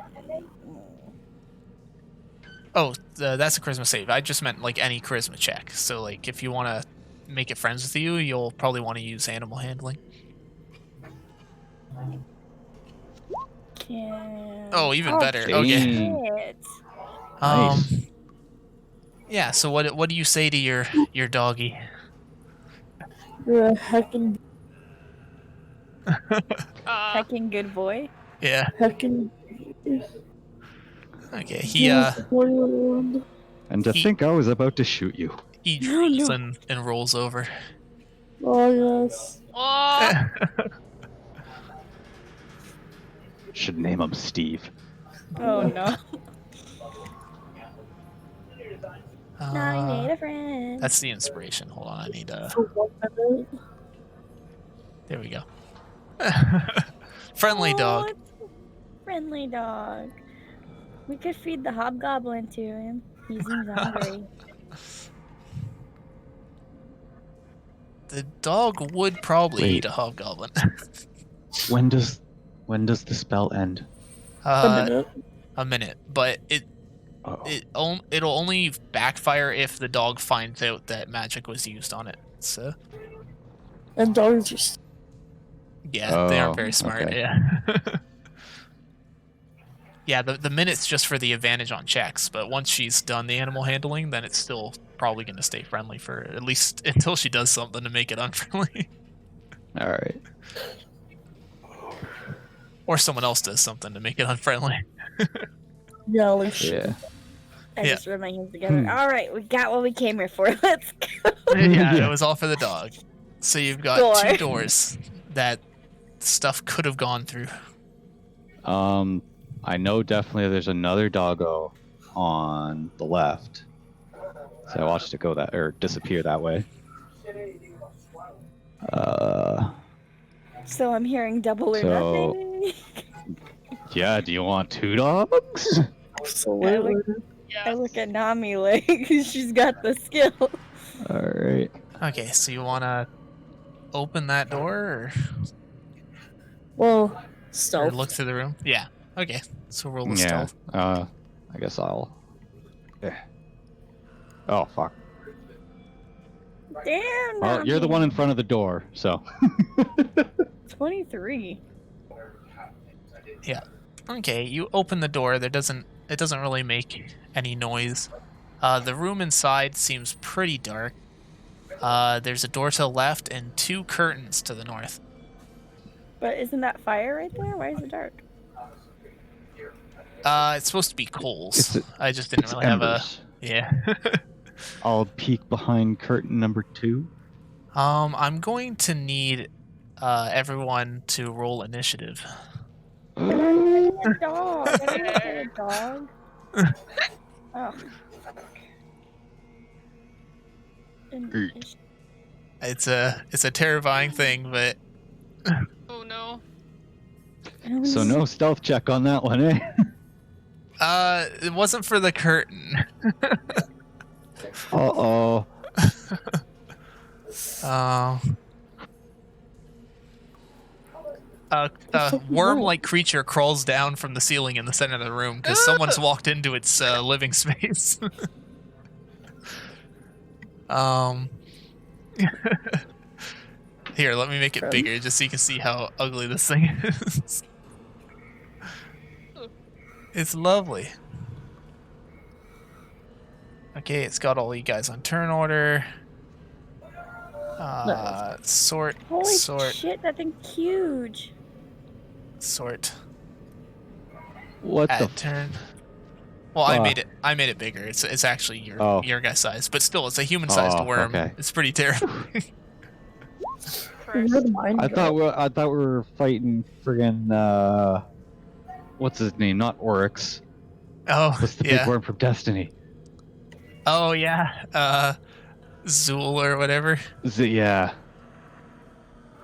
Oh, that's a charisma save. I just meant like any charisma check. So like if you want to make it friends with you, you'll probably want to use animal handling. Oh, even better. Okay. Shit. Nice. Yeah. So what do you say to your doggy? You're a heckin' Heckin' good boy. Yeah. heckin' Okay. He spoiled. And to He- think I was about to shoot you. he No, drools no. and rolls over. Oh yes. Oh, Should name him Steve. Oh no. Now I need Uh, a friend. that's the inspiration. Hold on. I need For 1 minute. There we go. Friendly Oh, dog. it's a friendly dog. We could feed the hobgoblin to him. He seems hungry. The dog would probably Wait. eat a hobgoblin. When does the spell end? A minute. A minute, but it'll only backfire if the dog finds out that magic was used on it. So And dogs just yeah, they aren't Oh, very smart. okay. Yeah. Yeah, the minute's just for the advantage on checks, but once she's done the animal handling, then it's still probably going to stay friendly for at least until she does something to make it unfriendly. Alright. Or someone else does something to make it unfriendly. yeah, like shit. Yeah. I Yeah. just rubbed my hands together. All right, we got what we came here for. Let's go. Yeah, Yeah. it was all for the dog. So you've got Door. 2 doors that stuff could have gone through. I know definitely there's another doggo on the left. So I watched it go that or disappear that way. So I'm hearing double or So- nothing. Yeah, do you want 2 dogs? Absolutely. I look at Nami like she's got the skill. Alright. Okay, so you want to open that door Well, or stealth. look through the room? Yeah. Okay, so roll the Yeah. stealth. I guess I'll. Oh fuck. Damn, Well, you're the Nami. one in front of the door, so. 23. Okay, you open the door. It doesn't really make any noise. The room inside seems pretty dark. There's a door to the left and 2 curtains to the north. But isn't that fire right there? Why is it dark? It's supposed to be coals. I just didn't It's really have a. embers. Yeah. I'll peek behind curtain number 2. I'm going to need everyone to roll initiative. A dog. I didn't know a dog. Oh. It's a terrifying thing, but Oh no. So no stealth check on that one, eh? it wasn't for the curtain. Uh-oh. A worm-like creature crawls down from the ceiling in the center of the room because someone's walked into its living space. Here, let me make it bigger just so you can see how ugly this thing is. It's lovely. Okay, it's got all you guys on turn order. Sort, Holy sort, shit, that thing's huge. sort. What the Add turn. Well, I made it bigger. It's actually your guy's size, but still, it's a human-sized worm. Okay. It's pretty terrifying. Christ. Where'd mine I go? thought we were fighting friggin' what's his name? Not Oryx. Oh, What's the yeah. big worm from Destiny? Oh, yeah. Zool or whatever. Yeah.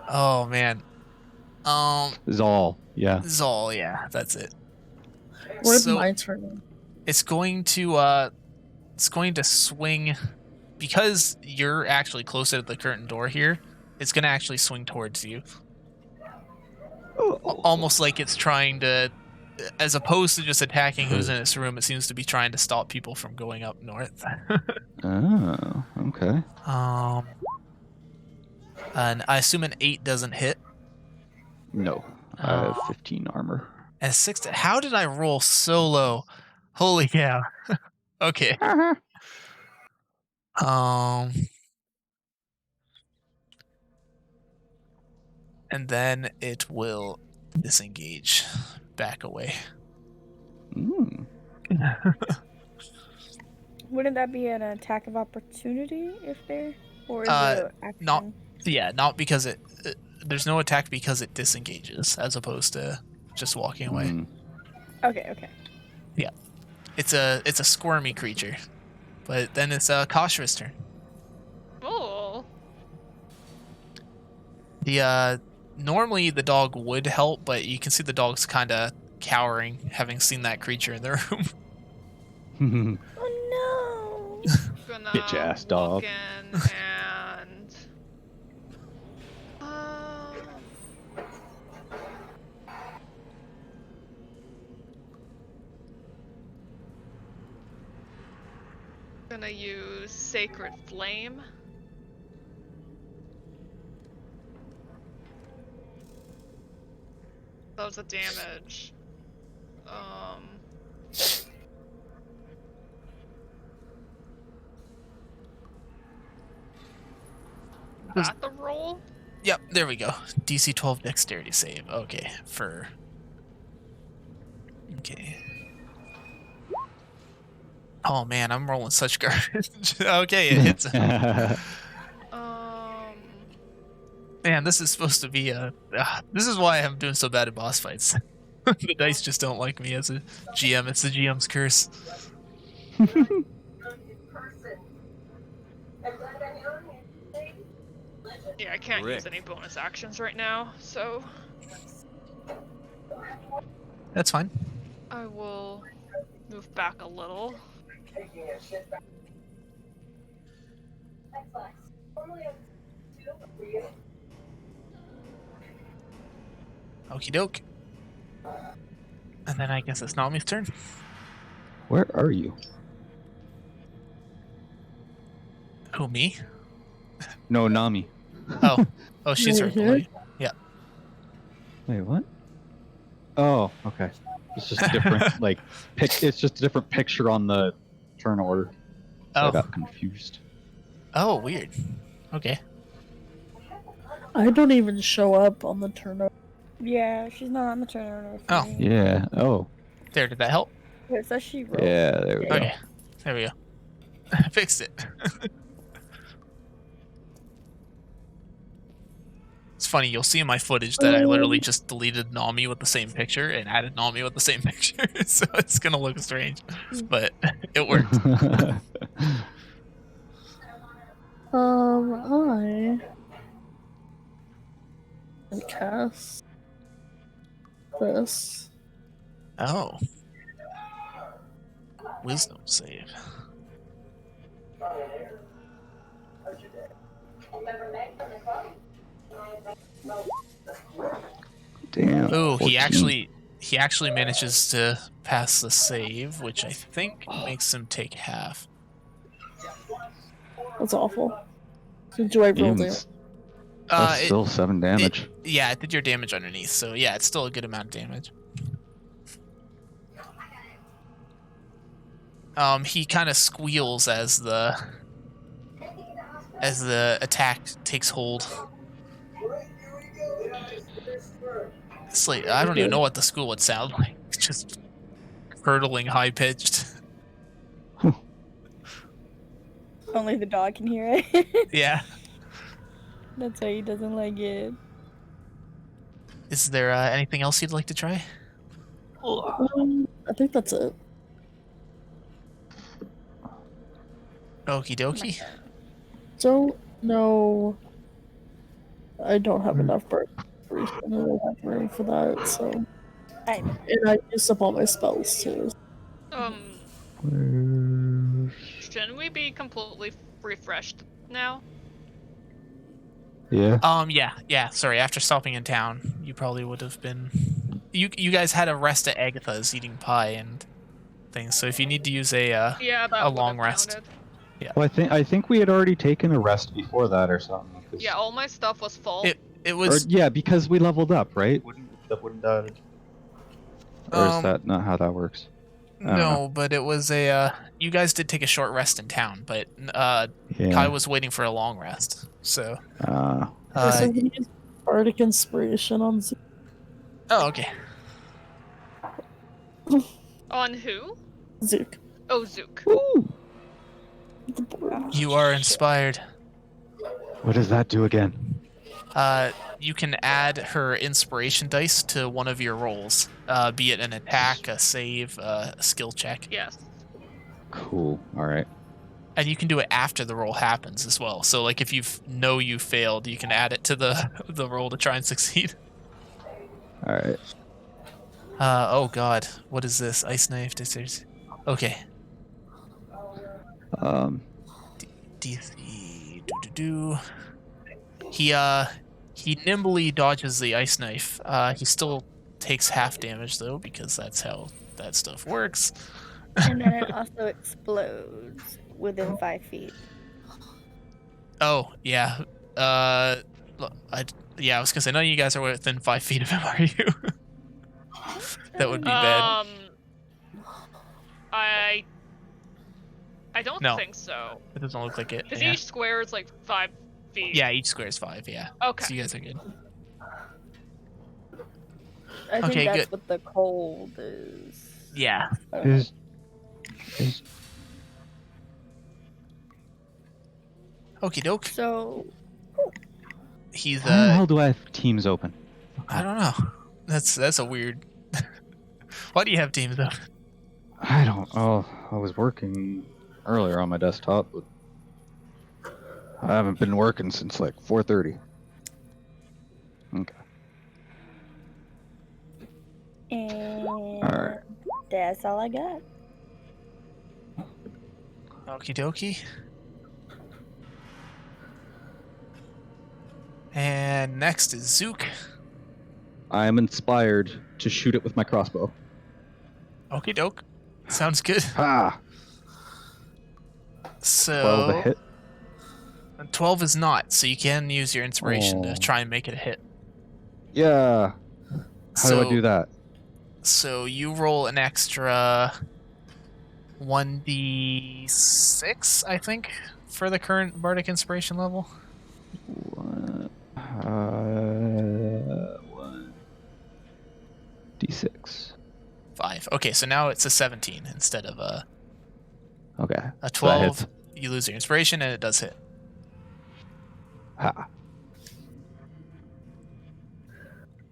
Oh man. Zol. Yeah. Zol, yeah, that's it. Where'd So my turn? it's going to swing because you're actually closer to the curtain door here. It's going to actually swing towards you. Almost like it's trying to, as opposed to just attacking who's in its room, it seems to be trying to stop people from going up north. Oh, okay. And I assume an 8 doesn't hit. No, I have 15 armor. And 6. How did I roll so low? Holy cow. Okay. And then it will disengage, back away. Mm. Wouldn't that be an attack of opportunity if they're, or is it action? Not because there's no attack because it disengages as opposed to just walking away. Mm. Okay. Yeah, it's a squirmy creature, but then it's Koshra's turn. Oh. Normally the dog would help, but you can see the dog's kind of cowering, having seen that creature in the room. Oh no! Gonna Bitch ass dog. walk in and gonna use Sacred Flame. That was a damage. That the roll? Yep, there we go. DC 12 dexterity save. Okay, Okay. Oh man, I'm rolling such garbage. Okay, it hits him. Man, this is supposed to be this is why I'm doing so bad at boss fights. The dice just don't like me as a GM. It's the GM's curse. Yeah, I can't use any bonus actions right now, so That's fine. I will move back a little. Okie doke. And then I guess it's Nami's turn. Where are you? Who, me? No, Nami. Oh, she's Right right here? below you. Yeah. Wait, what? Oh, okay. It's just different. Like, it's just a different picture on the turn order. So I Oh. got confused. Oh, weird. Okay. I don't even show up on the turnover. Yeah, she's not on the turn order for Oh. me. Yeah. Oh. There, did that help? It says she rolled. Yeah. There we go. Okay. There we go. I fixed it. It's funny, you'll see in my footage that I literally just deleted Nami with the same picture and added Nami with the same picture, so it's gonna look strange, but it worked. I can cast this. Oh. Wisdom save. Damn. Oh, 14. he actually manages to pass the save, which I think makes him take half. That's awful. So do I roll Damn, damage? that's still 7 damage. Yeah, it did your damage underneath, so yeah, it's still a good amount of damage. He kind of squeals as the attack takes hold. It's like, I don't even know what the squeal would sound like. It's just curdling, high pitched. Only the dog can hear it. Yeah. That's why he doesn't like it. Is there anything else you'd like to try? I think that's it. Okie dokie. Don't know. I don't have enough bird. I don't have room for that, so. And I used up all my spells too. Shouldn't we be completely refreshed now? Yeah. Yeah. Sorry, after stopping in town, you probably would have been. You guys had a rest at Agatha's eating pie and things. So if you need to use a long rest. Counted. Yeah. Well, I think we had already taken a rest before that or something. Yeah, all my stuff was full. It was. Yeah, because we leveled up, right? Wouldn't that? Or is that not how that works? No, but it was a. You guys did take a short rest in town, but Yeah. Kai was waiting for a long rest. So. So we use Bardic Inspiration on Zoom. Oh, okay. On who? Zook. Oh, Zook. Ooh. You are inspired. What does that do again? You can add her inspiration dice to one of your rolls, be it an attack, a save, a skill check. Yes. Cool. All right. And you can do it after the roll happens as well. So, like, if you know you failed, you can add it to the roll to try and succeed. All right. Oh God, what is this? Ice knife. Okay. DC. He nimbly dodges the ice knife. He still takes half damage though, because that's how that stuff works. And then it also explodes within 5 feet. Oh yeah. I was gonna say none of you guys are within 5 feet of him, are you? That would be bad. I don't No. think so. It doesn't look like it. Because Yeah. each square is like 5 feet. Yeah, each square is 5. Yeah. Okay. So you guys are good. I think Okay, that's good. what the cold is. Yeah. Is Okie doke. So, He's how the hell do I have teams open? I don't know. That's a weird. Why do you have teams though? I don't. Oh, I was working earlier on my desktop, but I haven't been working since like 4:30. And that's all I got. Okie dokie. And next is Zook. I am inspired to shoot it with my crossbow. Okie doke. Sounds good. Ha! 12 a So hit. 12 is not, so you can use your inspiration Oh. to try and make it a hit. Yeah. How do I do that? So you roll an extra 1d6, I think, for the current bardic inspiration level. 1d6. 5. Okay, so now it's a 17 instead of Okay. a So that 12. hits. You lose your inspiration and it does hit. Ha.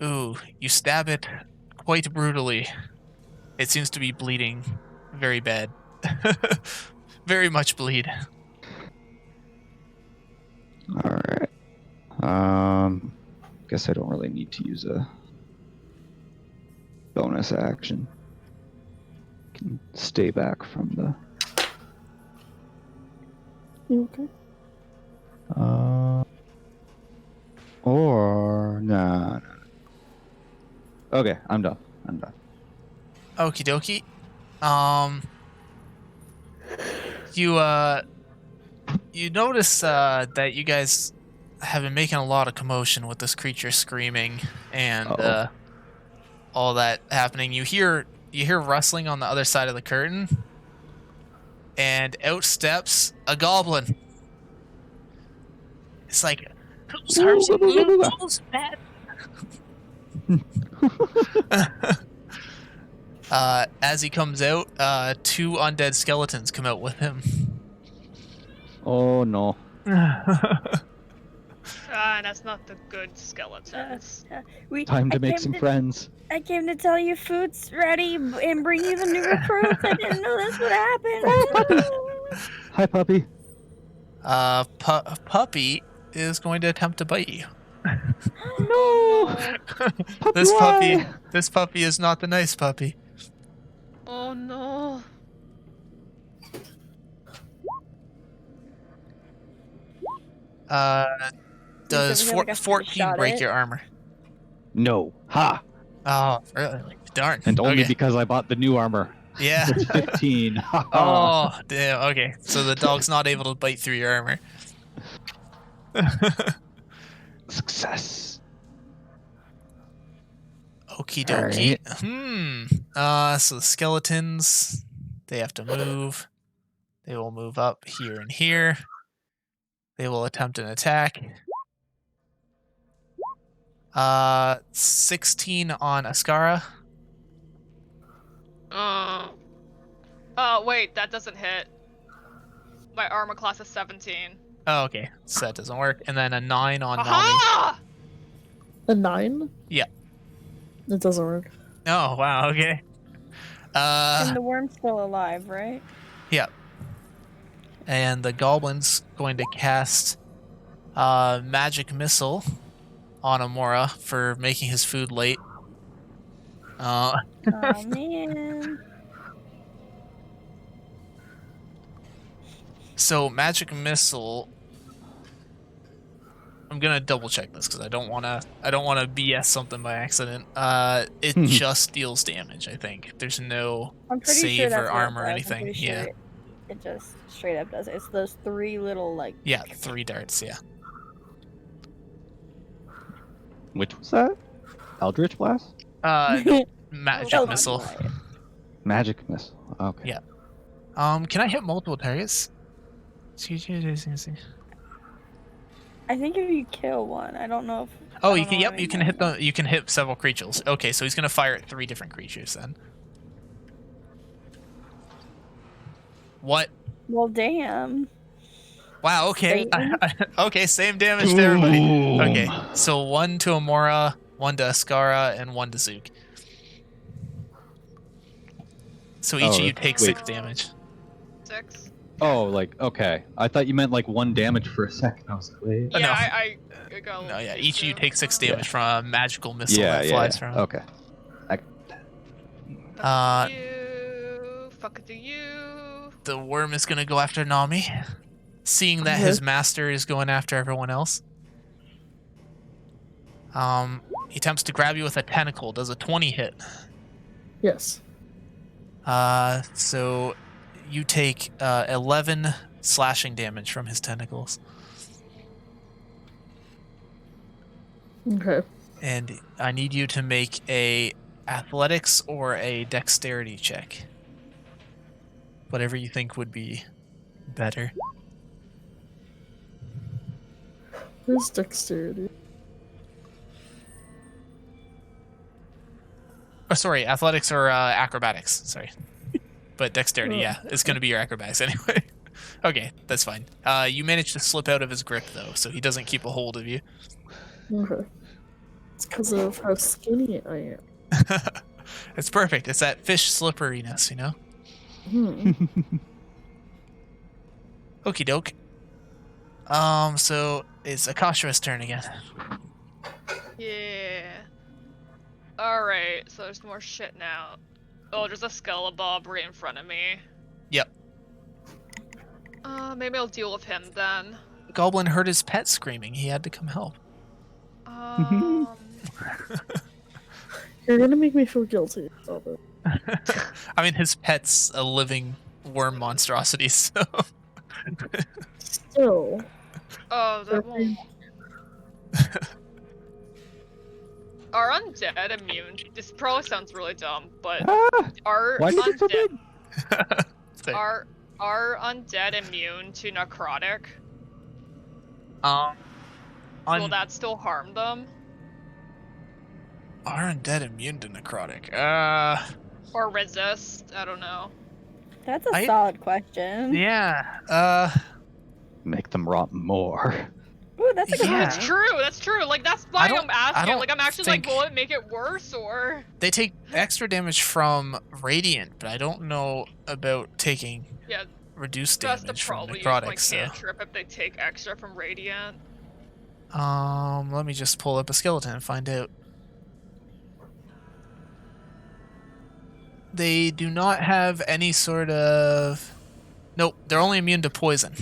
Ooh, you stab it quite brutally. It seems to be bleeding very bad. Very much bleed. Alright. Guess I don't really need to use a bonus action. Can stay back from the. You okay? Or nah. Okay, I'm done. Okie dokie. You notice that you guys have been making a lot of commotion with this creature screaming and Uh-oh. all that happening. You hear rustling on the other side of the curtain, and out steps a goblin. It's like, whose hearts are those bad? As he comes out, 2 undead skeletons come out with him. Oh no. That's not the good skeletons. Time to make some friends. I came to tell you food's ready and bring you the new recruits. I didn't know this would happen. Hi, puppy. Puppy is going to attempt to bite you. No. This puppy is not the nice puppy. Oh no. Does So we have, like, a 14 shot break it? your armor? No. Ha. Oh, really? Darn. And only Okay. because I bought the new armor. Yeah. It's 15. Ha. Oh, damn. Okay. So the dog's not able to bite through your armor. Success. Okie dokie. So the skeletons, they have to move. They will move up here and here. They will attempt an attack. 16 on Ascara. Oh, wait, that doesn't hit. My armor class is 17. Oh, okay. So that doesn't work. And then a 9 on Nami. Aha! A 9? Yeah. It doesn't work. Oh, wow. Okay. And the worm's still alive, right? Yeah. And the goblin's going to cast magic missile on Amora for making his food late. Oh man. So magic missile. I'm gonna double check this because I don't wanna BS something by accident. It just deals damage. I think there's no I'm pretty save sure or that's what it armor or does. I'm anything. pretty Yeah, sure it just straight up does it. It's those 3 little like. yeah, 3 darts. Yeah. Which was that? Eldritch Blast? No, magic Oh, missile. right. Magic Missile. Okay. Yeah. Can I hit multiple targets? I think if you kill one, I don't know if. Oh, I you don't can. know Yep, what you can hit the. You can hit several creatures. Okay, so he's gonna fire at 3 different creatures then. What? Well, damn. Wow. Okay. Same. Okay. Same damage to everybody. Boom. Okay. So 1 to Amora, 1 to Ascara, and 1 to Zook. So each of you take wait. 6 damage. 6. Oh, like, okay. I thought you meant like 1 damage for a second. I was like, wait. Oh, Yeah, no. I got a No, little yeah. confused Each of you too. take 6 damage from a magical missile Yeah, that yeah, flies yeah. from. Okay. Fuck you. Fuck it to you. The worm is going to go after Nami, seeing that his master is going after everyone else. He attempts to grab you with a tentacle. Does a 20 hit? Yes. So you take 11 slashing damage from his tentacles. Okay. And I need you to make a athletics or a dexterity check. Whatever you think would be better. Where's dexterity? Oh, sorry, athletics or acrobatics. Sorry. But dexterity, yeah, it's going to be your acrobatics anyway. Okay, that's fine. You managed to slip out of his grip, though, so he doesn't keep a hold of you. Okay. It's because of how skinny I am. It's perfect. It's that fish slipperiness, you know? Okie doke. So it's Akashra's turn again. Yeah. Alright, so there's more shit now. Oh, there's a Skelebaw right in front of me. Yep. Maybe I'll deal with him then. Goblin heard his pet screaming. He had to come help. You're gonna make me feel guilty. Stop it. I mean, his pet's a living worm monstrosity, so... Still. Oh, that won't... Are undead immune? This probably sounds really dumb, but are Why did you come undead in? are undead immune to necrotic? Will that still harm them? Are undead immune to necrotic? Or resist? I don't know. That's a solid question. Yeah. Make them rot more. Ooh, that's a good one. That's true. That's true. Like that's why I'm asking. Like I'm actually think- like, will it make it worse or? They take extra damage from radiant, but I don't know about taking Yeah, reduced that's the damage from probably use my necrotic. So. cantrip if they take extra from radiant. Let me just pull up a skeleton and find out. They do not have any sort of... Nope, they're only immune to poison.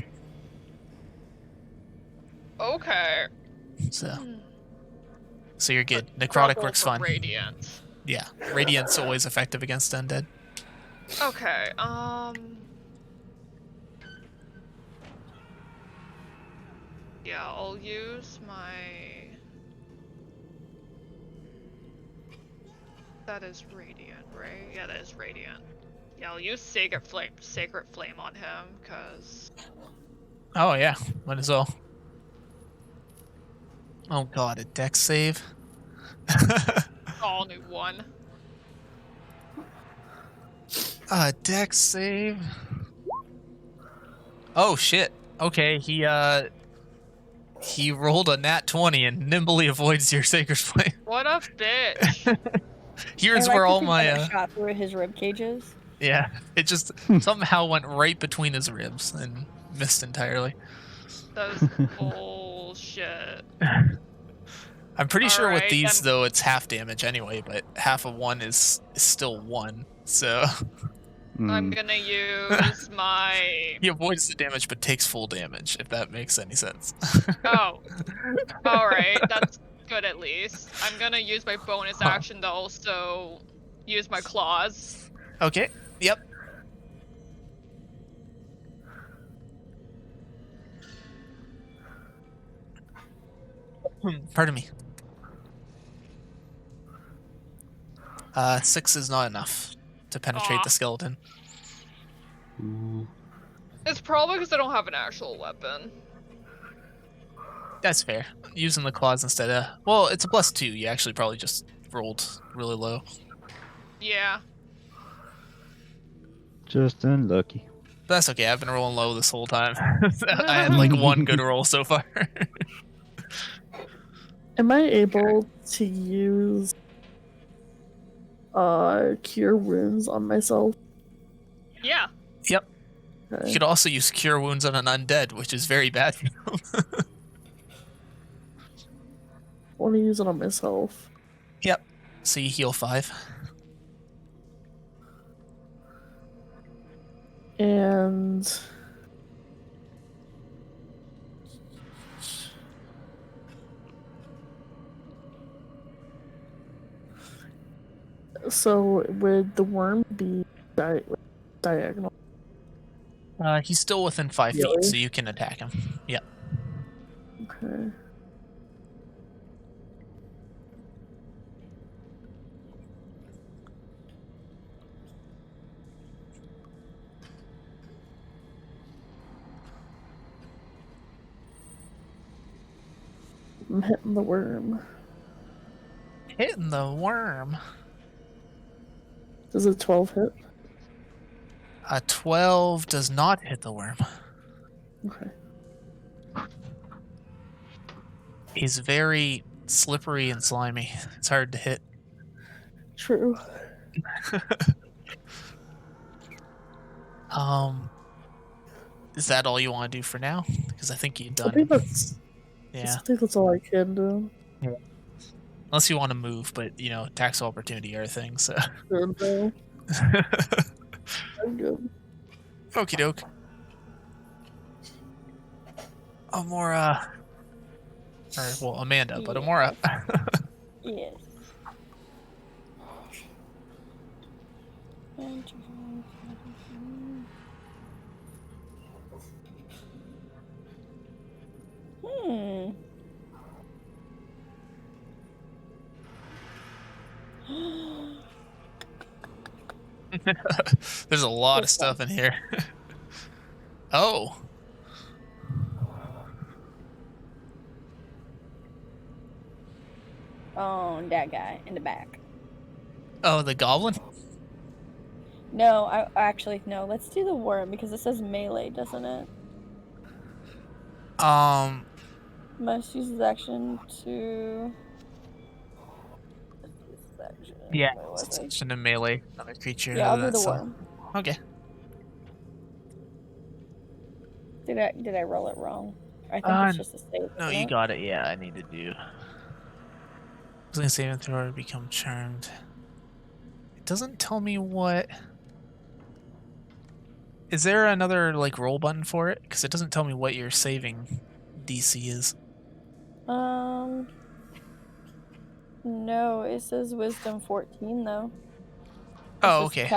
Okay. So you're good. Necrotic Struggle works for fine. Radiant. Yeah, radiant's always effective against undead. Okay. Yeah, I'll use my. That is radiant, right? Yeah, that is radiant. Yeah, I'll use Sacred Flame on him, cause. Oh yeah, might as well. Oh god, a dex save. All new one. A dex save. Oh shit. Okay, he rolled a nat 20 and nimbly avoids your Sacred Flame. What a bitch. Here's I like where to all think my that it shot through his rib cages. yeah, it just somehow went right between his ribs and missed entirely. That is bullshit. I'm pretty sure with Alright, these then- though it's half damage anyway, but half of one is still one. So I'm gonna use my. he avoids the damage but takes full damage, if that makes any sense. Oh. Alright, that's good at least. I'm gonna use my bonus action to also use my claws. Okay. Yep. Pardon me. 6 is not enough to penetrate Aw. the skeleton. It's probably because I don't have an actual weapon. That's fair. Using the claws instead of... Well, it's a +2. You actually probably just rolled really low. Yeah. Just unlucky. But that's okay. I've been rolling low this whole time. I had like one good roll so far. Am I able to use cure wounds on myself? Yeah. Yep. Okay. You could also use cure wounds on an undead, which is very bad. I want to use it on myself. Yep. So you heal 5. And so would the worm be diagonal? He's still within 5 feet, Really? so you can attack him. Yeah. Okay. I'm hitting the worm. Hitting the worm. Does a 12 hit? A 12 does not hit the worm. Okay. He's very slippery and slimy. It's hard to hit. True. Is that all you want to do for now? Because I think you've I done. think that's. Yeah. I think that's all I can do. Unless you want to move, but you know, tax opportunity are things. So. No, I'm good. Okie doke. Amora. Or, well, Amanda, but Amora. Yes. There's a lot of stuff in here. Oh. Oh, that guy in the back. Oh, the goblin? No, I actually no. Let's do the worm because it says melee, doesn't it? Must use his action to. Yeah. Where was I? It's in a melee, another creature. Yeah, I'll do that, the so. worm. Okay. Did I roll it wrong? I think it's just a save. No, isn't you it? got it. Yeah, I need to do. I was gonna say Enthoria to become charmed. It doesn't tell me what. Is there another like roll button for it? Because it doesn't tell me what your saving DC is. No, it says Wisdom 14 though. Oh, okay.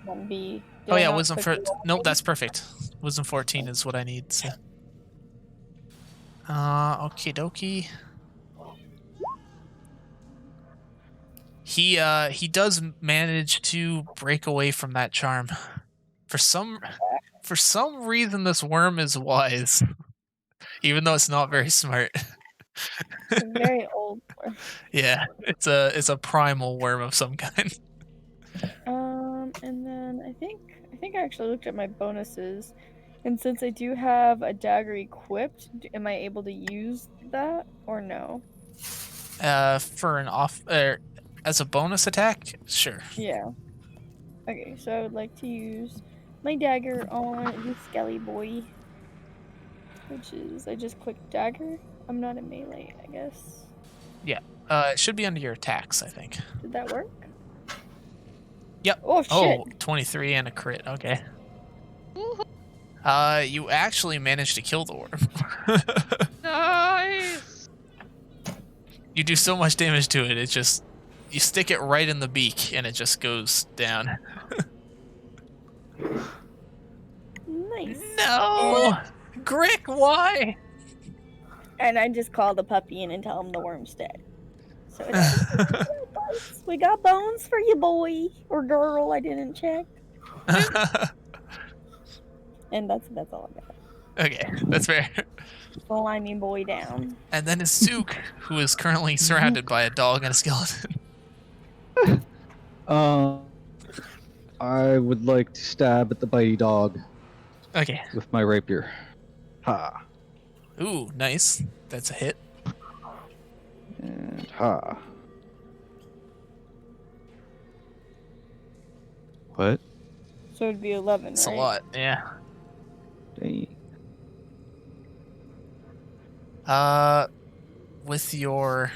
Oh yeah, Wisdom for. Nope, that's perfect. Wisdom 14 is what I need. So. Okie dokie. He does manage to break away from that charm. For some reason, this worm is wise, even though it's not very smart. It's a very old worm. Yeah, it's a primal worm of some kind. And then I think I actually looked at my bonuses, and since I do have a dagger equipped, am I able to use that or no? For an as a bonus attack, sure. Yeah. Okay, so I would like to use my dagger on the Skelly boy, which is I just clicked dagger. I'm not a melee, I guess. Yeah. It should be under your attacks, I think. Did that work? Yep. Oh shit! Oh, 23 and a crit. Okay. You actually managed to kill the worm. Nice. You do so much damage to it. It just you stick it right in the beak and it just goes down. Nice. No, Grick, why? And I just call the puppy in and tell him the worm's dead. So it's we got bones for you, boy or girl. I didn't check. And that's all I got. Okay, that's fair. Slimy boy down. And then is Zook, who is currently surrounded by a dog and a skeleton. I would like to stab at the bitey dog. Okay. With my rapier. Ha. Ooh, nice. That's a hit. And ha. What? So it'd be 11, It's right? a lot, yeah. Dang. With your...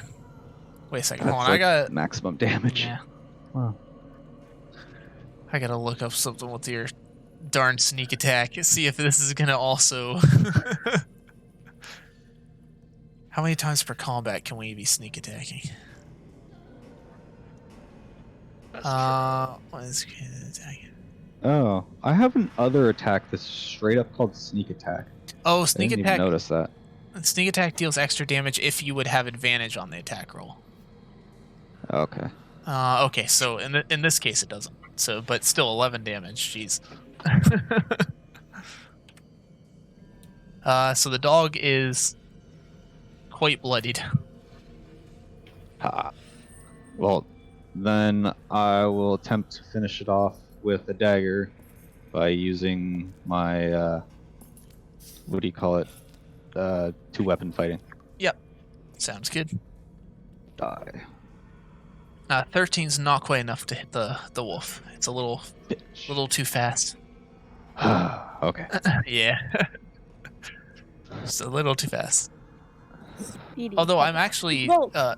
Wait a second, That's hold on, like I got... maximum damage. Yeah. Wow. I gotta look up something with your darn sneak attack. See if this is gonna also. How many times per combat can we be sneak attacking? That's true. What is attack? Oh, I have an other attack that's straight up called sneak attack. Oh, I sneak didn't even attack. notice that. Sneak attack deals extra damage if you would have advantage on the attack roll. Okay. Okay, so in this case it doesn't. So, but still 11 damage. Jeez. So the dog is quite bloodied. Ha. Well, then I will attempt to finish it off with a dagger by using my what do you call it? 2-weapon fighting. Yep, sounds good. Die. 13's not quite enough to hit the wolf. It's a little too fast. Okay. Yeah. Just a little too fast. Speedy. Although I'm actually Well-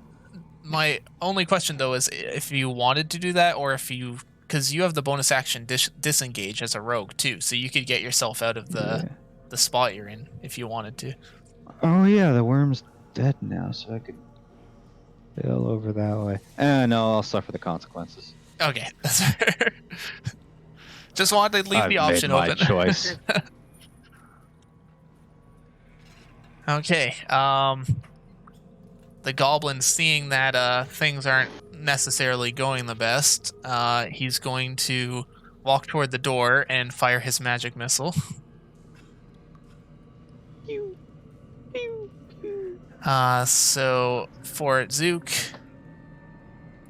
my only question though is if you wanted to do that, or if you, because you have the bonus action disengage as a rogue too, so you could get yourself out of the spot you're in if you wanted to. Oh yeah, the worm's dead now, so I could bail over that way. No, I'll suffer the consequences. Okay, that's fair. Just wanted to leave the option made my open. choice. Okay. The goblin, seeing that things aren't necessarily going the best, he's going to walk toward the door and fire his magic missile. So for Zook,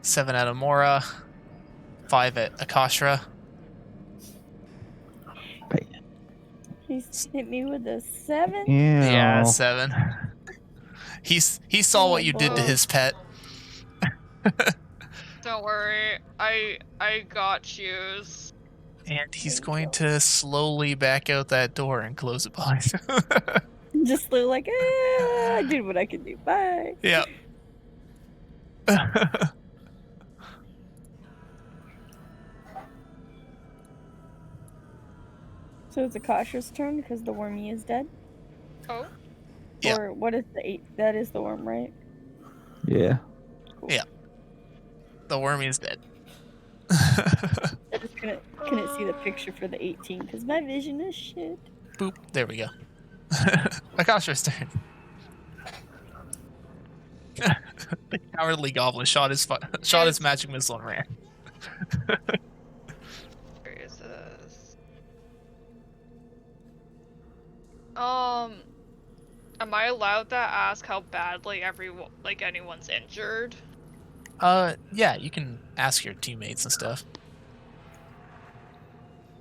7 at Amora, 5 at Akashra. He's hit me with a 7. Yeah, 7. He saw what you did to boy. his pet. Don't worry, I got yous. And he's going to slowly back out that door and close it behind him. Just look like, I did what I could do. Bye. Yeah. So it's Akasha's turn because the wormy is dead? Oh, Yeah. Or what is the 8? That is the worm, right? Yeah. The wormy is dead. I just couldn't see the picture for the 18 because my vision is shit. Boop. There we go. Akasha's turn. The cowardly goblin shot his magic missile and ran. where is this? Am I allowed to ask how badly anyone's injured? Yeah, you can ask your teammates and stuff.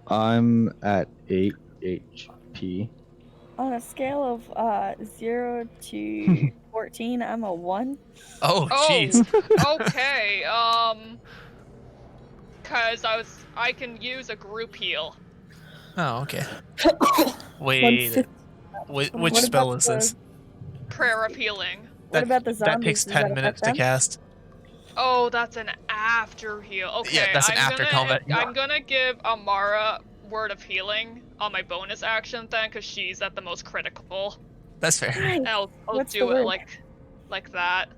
I'm at 8 HP. On a scale of 0 to 14, I'm a 1. Oh, Oh. jeez. Okay, cause I can use a group heal. Oh, okay. Wait, which What spell about is this? Prayer of healing. What about the That zombies? takes Does that 10 minutes affect to them? cast. Oh, that's an after heal. Okay, Yeah, that's an I'm after gonna, combat heal. I'm gonna give Amara word of healing on my bonus action then, because she's at the most critical. That's fair. Nice. And I'll What's do the it word? like that.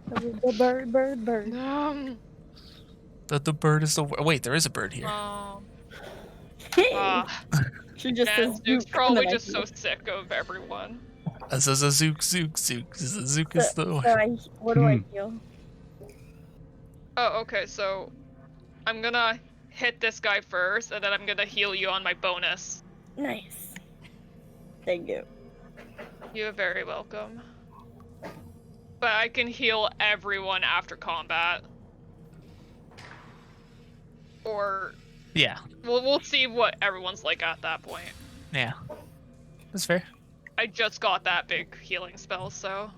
The bird. The bird is the wait. There is a bird here. She just Man, says Duke's "Zook," probably and then I just so sick of everyone. Zook. Zook is the. what do I heal? Oh, okay, so I'm gonna hit this guy first, and then I'm gonna heal you on my bonus. Nice. Thank you. You're very welcome. But I can heal everyone after combat. Or Yeah, we'll see what everyone's like at that point. yeah. That's fair. I just got that big healing spell, so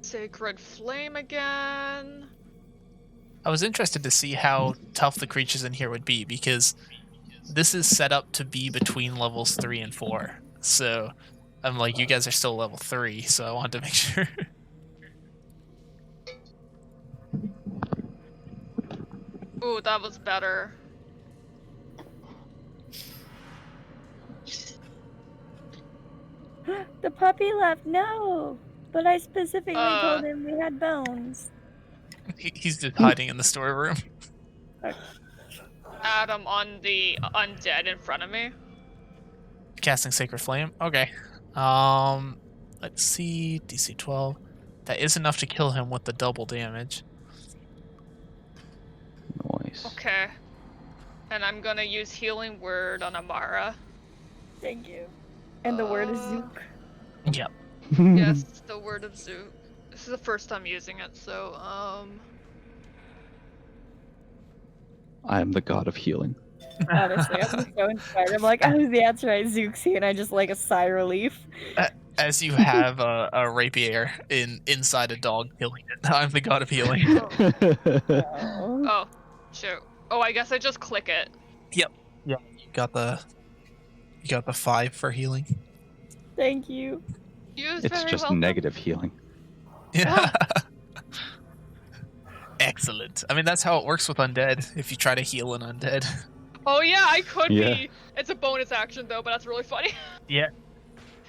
Sacred Flame again. I was interested to see how tough the creatures in here would be because this is set up to be between levels 3 and 4. So I'm like, you guys are still level 3, so I wanted to make sure. Ooh, that was better. The puppy left. No, but I specifically told Uh. him we had bones. He's just hiding in the storeroom. Adam on the undead in front of me. Casting Sacred Flame. Okay. Let's see. DC 12. That is enough to kill him with the double damage. Nice. Okay. And I'm gonna use Healing Word on Amara. Thank you. And the word is Zook. Yep. Yes, the word of Zook. This is the first time using it, so I am the god of healing. Honestly, I'm just so inspired. I'm like, oh, that's right, Zook's here, and I just like a sigh of relief. As you have a rapier inside a dog killing it. I'm the god of healing. Oh. oh, shoot. Oh, I guess I just click it. Yep. Yeah. You got the 5 for healing. Thank you. Use It's very just welcome. negative healing. Yeah. Excellent. I mean, that's how it works with undead. If you try to heal an undead. Oh yeah, I could Yeah. be. It's a bonus action though, but that's really funny. Yeah.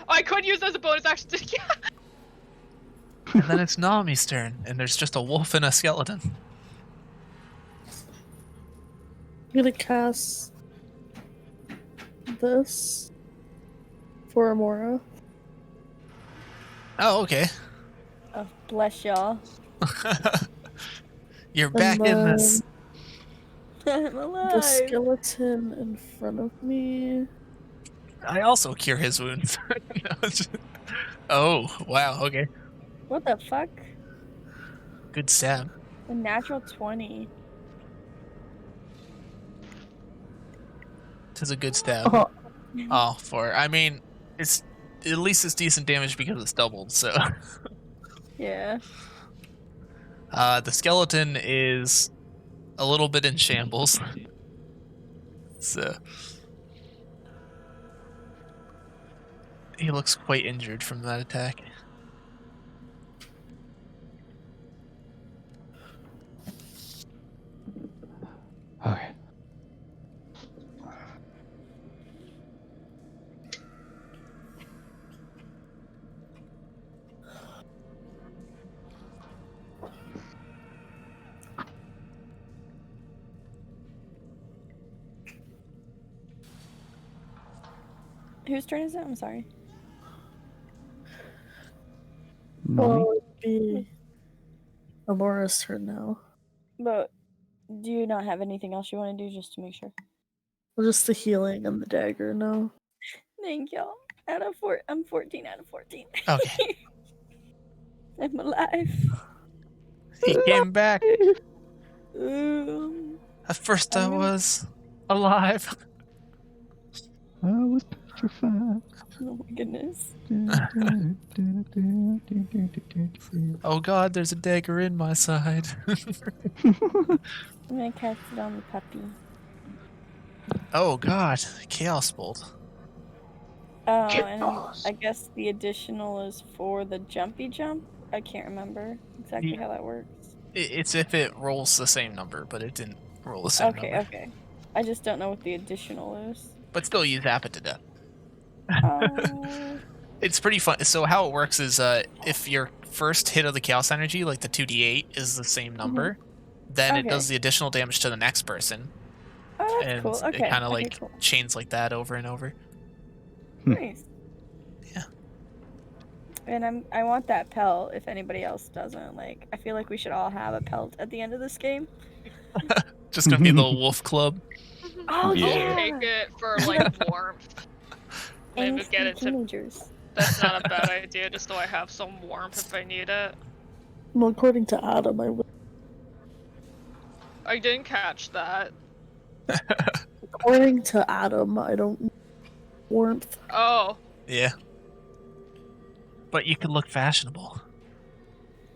I could use it as a bonus action. Yeah. And then it's Nami's turn, and there's just a wolf and a skeleton. I'm gonna cast this for Amora. Oh, okay. Oh, bless y'all. You're back in this. I'm The alive. skeleton in front of me. I also cure his wounds. Oh, wow, okay. What the fuck? Good stab. A natural 20. Tis a good stab. Oh, Oh, I mean, it's at least it's decent damage because it's doubled, so. Yeah. The skeleton is a little bit in shambles. So. He looks quite injured from that attack. Okay. Whose turn is it? I'm sorry. Nami? well, it'd be Amora's turn now. But do you not have anything else you want to do just to make sure? Well, just the healing and the dagger now. Thank y'all. I'm 14 out of 14. Okay. I'm alive. He came back. Um, At first I was alive. I was petrified. oh my goodness. Oh god, there's a dagger in my side. I'm gonna cast it on the puppy. Oh god, Chaos Bolt. Oh, and I guess the additional is for the jumpy jump. I can't remember exactly how that works. It's if it rolls the same number, but it didn't roll the same Okay, number. okay. I just don't know what the additional is. But still, you zap it to death. Oh. It's pretty fun. So how it works is, if your first hit of the Chaos Energy, like the 2d8, is the same number, then it Okay. does the additional damage to the next person, Oh, that's and cool. Okay. it kind of okay, like cool. chains like that over and over. Nice. Yeah. And I want that pelt if anybody else doesn't. Like, I feel like we should all have a pelt at the end of this game. Just gonna be the Wolf Club. Oh, Yeah. I'll yeah. take it for like warmth. Maybe Angsty get into. teenagers. That's not a bad idea. Just so I have some warmth if I need it. Well, according to Adam, I would. I didn't catch that. According to Adam, I don't need warmth. Oh, Yeah. But you could look fashionable.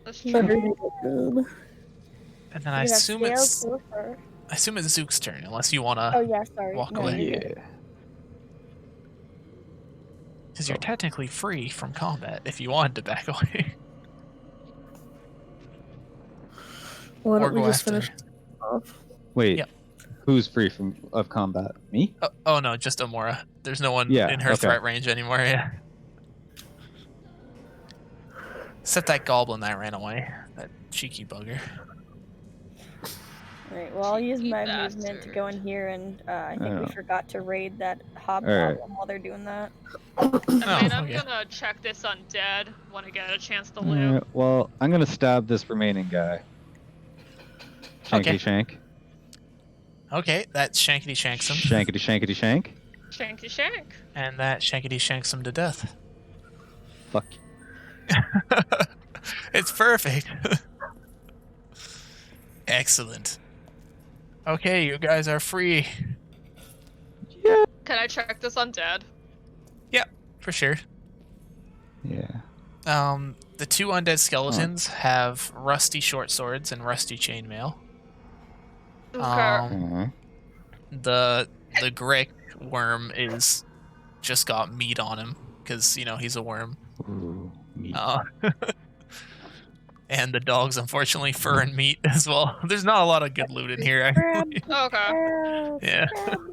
that's Better true. you look good. And then I You have assume scales it's or fur. Zook's turn, unless you wanna, Oh, yeah, sorry. walk No, away. you're good. Yeah. because you're technically free from combat if you wanted to back away. Why Or don't we go just after. finish off? Wait. Yep. Who's free of combat? Me? Oh no, just Amora. There's no one Yeah, in her okay. threat range anymore. Yeah. Except that goblin that ran away. That cheeky bugger. Alright, well, I'll use Cheeky my movement to go in bastard. here, and I think we Oh. forgot to raid that Alright. hobgoblin while they're doing that. I mean, I'm okay. gonna check this undead when I get a chance to loot. Alright, well, I'm gonna stab this remaining guy. Shankety Okay. shank. Okay, that shankety shanks him. Shankety shankety shank. Shanky shank. And that shankety shanks him to death. Fuck. It's perfect. Excellent. Okay, you guys are free. Yeah. Can I check this undead? For sure. Yeah. The two undead skeletons have rusty short swords and rusty chainmail. Okay. Uh-huh. The Grick worm is just got meat on him because he's a worm. Ooh, meat. And the dog's unfortunately fur and meat as well. There's not a lot of good loot in here, actually. Okay. Yeah.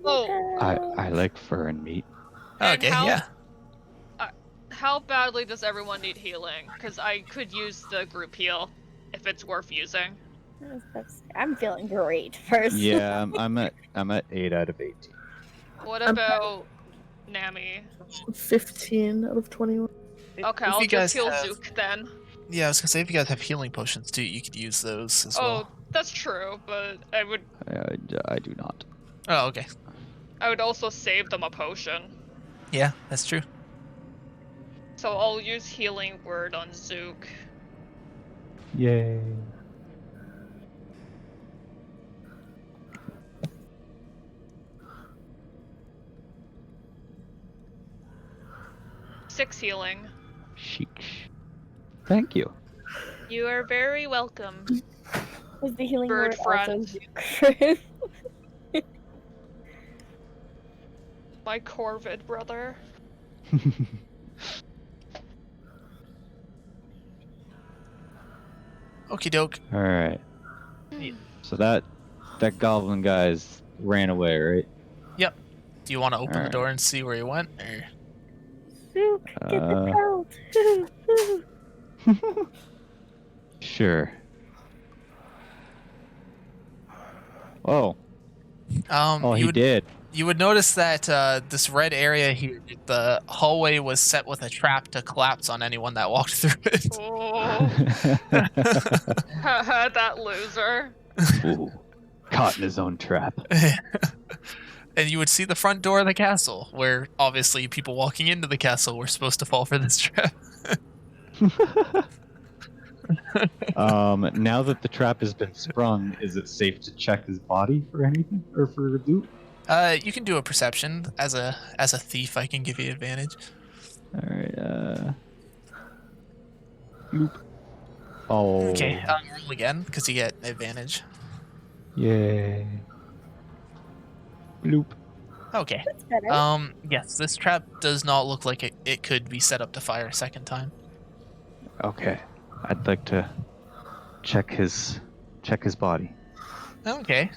Oh, I like fur and meat. And Okay, yeah. how badly does everyone need healing? Because I could use the group heal if it's worth using. I'm feeling great first. Yeah, I'm at 8 out of 18. What about Nami? 15 out of 21. Okay, If I'll you guys just heal have- Zook then. Yeah, I was gonna say, if you guys have healing potions too, you could use those as well. Oh, that's true, but I I do not. Oh, okay. would also save them a potion. Yeah, that's true. So I'll use healing word on Zook. Yay. Six healing. Sheesh. Thank you. You are very welcome. Was the healing Bird word also friend. Zook for him? My Corvid brother. Okie doke. All right. Yeah. So that goblin guy's ran away, right? Yep. Do you want to open the Alright. door and see where he went? Or... Zook, get the belt. Sure. Oh. Oh, you he did. You would notice that this red area here, the hallway was set with a trap to collapse on anyone that walked through it. Oh, that loser. Ooh. Caught in his own trap. And you would see the front door of the castle, where obviously people walking into the castle were supposed to fall for this trap. Now that the trap has been sprung, is it safe to check his body for anything or for loot? You can do a perception as a thief. I can give you advantage. All right. Bloop. Oh. Okay, roll again because you get advantage. Yay. Bloop. Okay. That's better. Yes, this trap does not look like it could be set up to fire a second time. Okay. I'd like to check his body. Okay.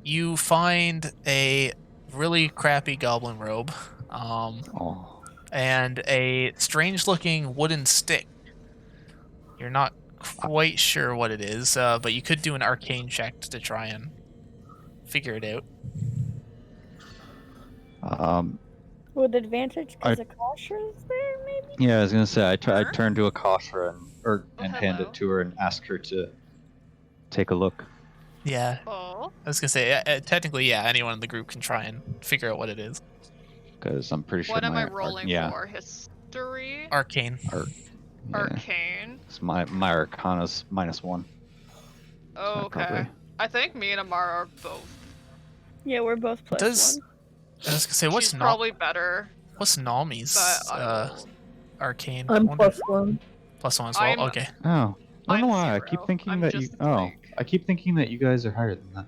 You find a really crappy goblin robe, Oh. and a strange-looking wooden stick. You're not quite sure what it is, but you could do an arcane check to try and figure it out. With advantage because Akasha is there, maybe? Yeah, I was gonna say I turned to Akasha and hand hello. it to her and ask her to take a look. Yeah, Oh. I was gonna say technically, yeah, anyone in the group can try and figure out what it is. Because I'm pretty sure What am my I rolling yeah, for? History? Arcane. yeah. Arcane? It's my Arcana's -1. Oh, okay. probably- I think me and Amara are both. Yeah, we're both plus Does one. I was gonna say what's She's probably better, what's Nami's but I will. arcane? I'm Wonder- +1. +1 as well. I'm- Okay. Oh, I don't I'm know why. I 0. keep thinking I'm that you. just, Oh, like- I keep thinking that you guys are higher than that.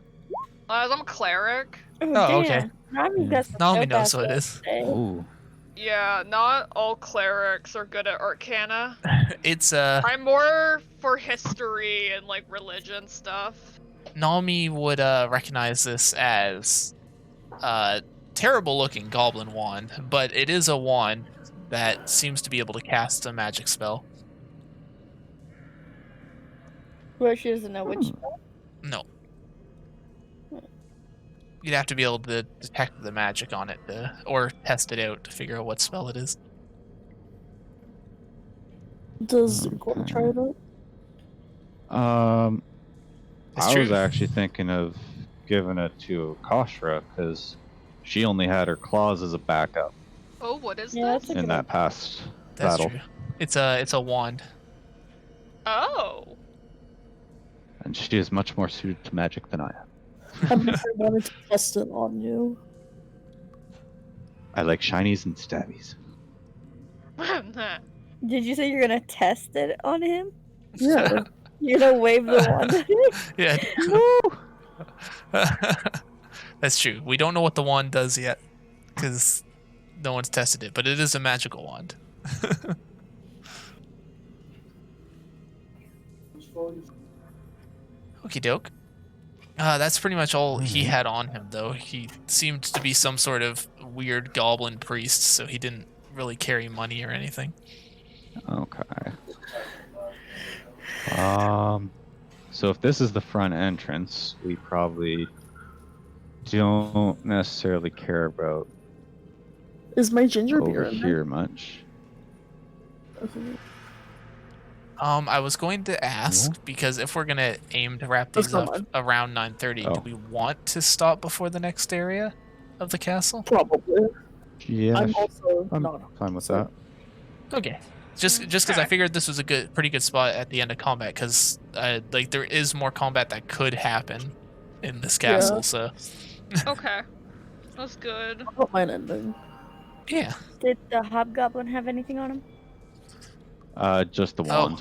As I'm a cleric. Oh, okay. Nami's got some Nami dope knows ass what it stuff is. to say. Oh. Yeah, not all clerics are good at Arcana. It's I'm more for history and like religion stuff. Nami would recognize this as a terrible-looking goblin wand, but it is a wand that seems to be able to cast a magic spell. Well, she doesn't know which. No. You'd have to be able to detect the magic on it or test it out to figure out what spell it is. Does Zook want to try it out? It's I true. was actually thinking of giving it to Koshra because she only had her claws as a backup Oh, what is Yeah, this? that's a in good that past That's battle, true. It's a wand. Oh. and she is much more suited to magic than I am. I wanted to test it on you. I like shinies and stabbies. Did you say you're gonna test it on him? Yeah. You're gonna wave the wand at him? Yeah. No. That's true. We don't know what the wand does yet because no one's tested it, but it is a magical wand. Okie doke. That's pretty much all he had on him, though. He seemed to be some sort of weird goblin priest, so he didn't really carry money or anything. Okay. So if this is the front entrance, we probably don't necessarily care about Is my ginger beer over in there? here much. Okay. I was going to ask because if we're gonna aim to wrap That's these not up mine. around 9:30, Oh. do we want to stop before the next area of the castle? Probably. Yeah, I'm also I'm not. fine with so- that. Okay. Just because I Okay. figured this was a pretty good spot at the end of combat, because like there is more combat that could happen in this castle. So Okay. That's good. I don't mind ending. yeah. Did the hobgoblin have anything on him? Just the Oh.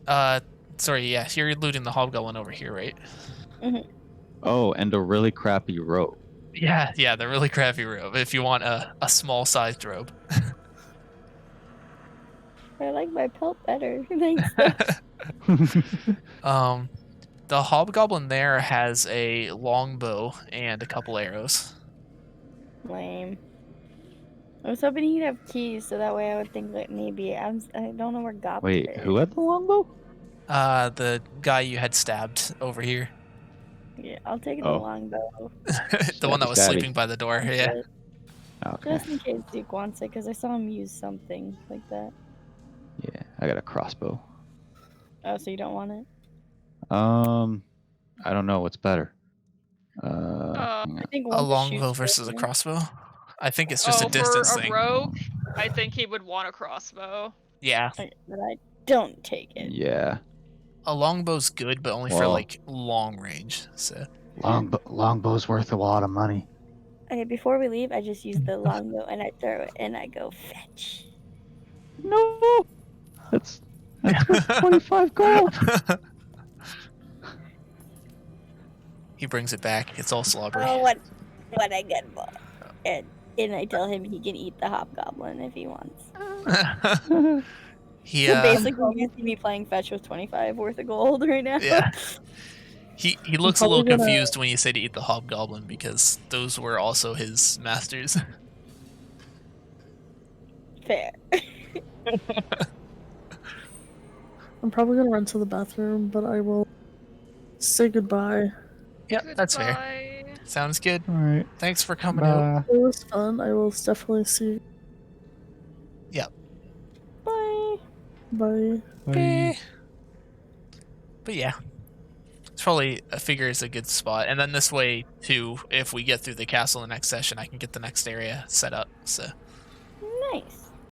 wand. Sorry. Yeah, you're looting the hobgoblin over here, right? Oh, and a really crappy rope. Yeah. Yeah, the really crappy robe. If you want a small sized robe. I like my pelt better. Thanks. The hobgoblin there has a longbow and a couple arrows. Lame. I was hoping he'd have keys, so that way I would think that maybe I don't know where Goblin Wait, is. who had the longbow? The guy you had stabbed over here. Yeah, I'll take the Oh. longbow. The one that was Stabby. sleeping by the door. Yeah. Okay. Just in case Duke wants it, because I saw him use something like that. Yeah, I got a crossbow. Oh, so you don't want it? I don't know what's better. Hang on. I think A one longbow shoots versus a better. crossbow. I think it's just Oh, a distance for a thing. rogue, I think he would want a crossbow. Yeah. But I don't take it. Yeah, A longbow's good, but only for Well- like long range. So longbow's worth a lot of money. Okay, before we leave, I just use the longbow and I throw it and I go fetch. No, that's worth 25 gold. he brings it back. It's all slobbery. Oh, what I get for? And I tell him he can eat the hobgoblin if he wants. He So basically, you see me playing fetch with 25 worth of gold right now. yeah. He looks a little probably gonna- confused when you say to eat the hobgoblin because those were also his masters. Fair. I'm probably gonna run to the bathroom, but I will say goodbye. Yep, that's fair. Goodbye. Sounds good. All right. Thanks for coming out. Bye. It was fun. I will definitely see. Bye. Bye. Eh. But yeah, it's probably I figure is a good spot. And then this way too, if we get through the castle in the next session, I can get the next area set up. So Nice.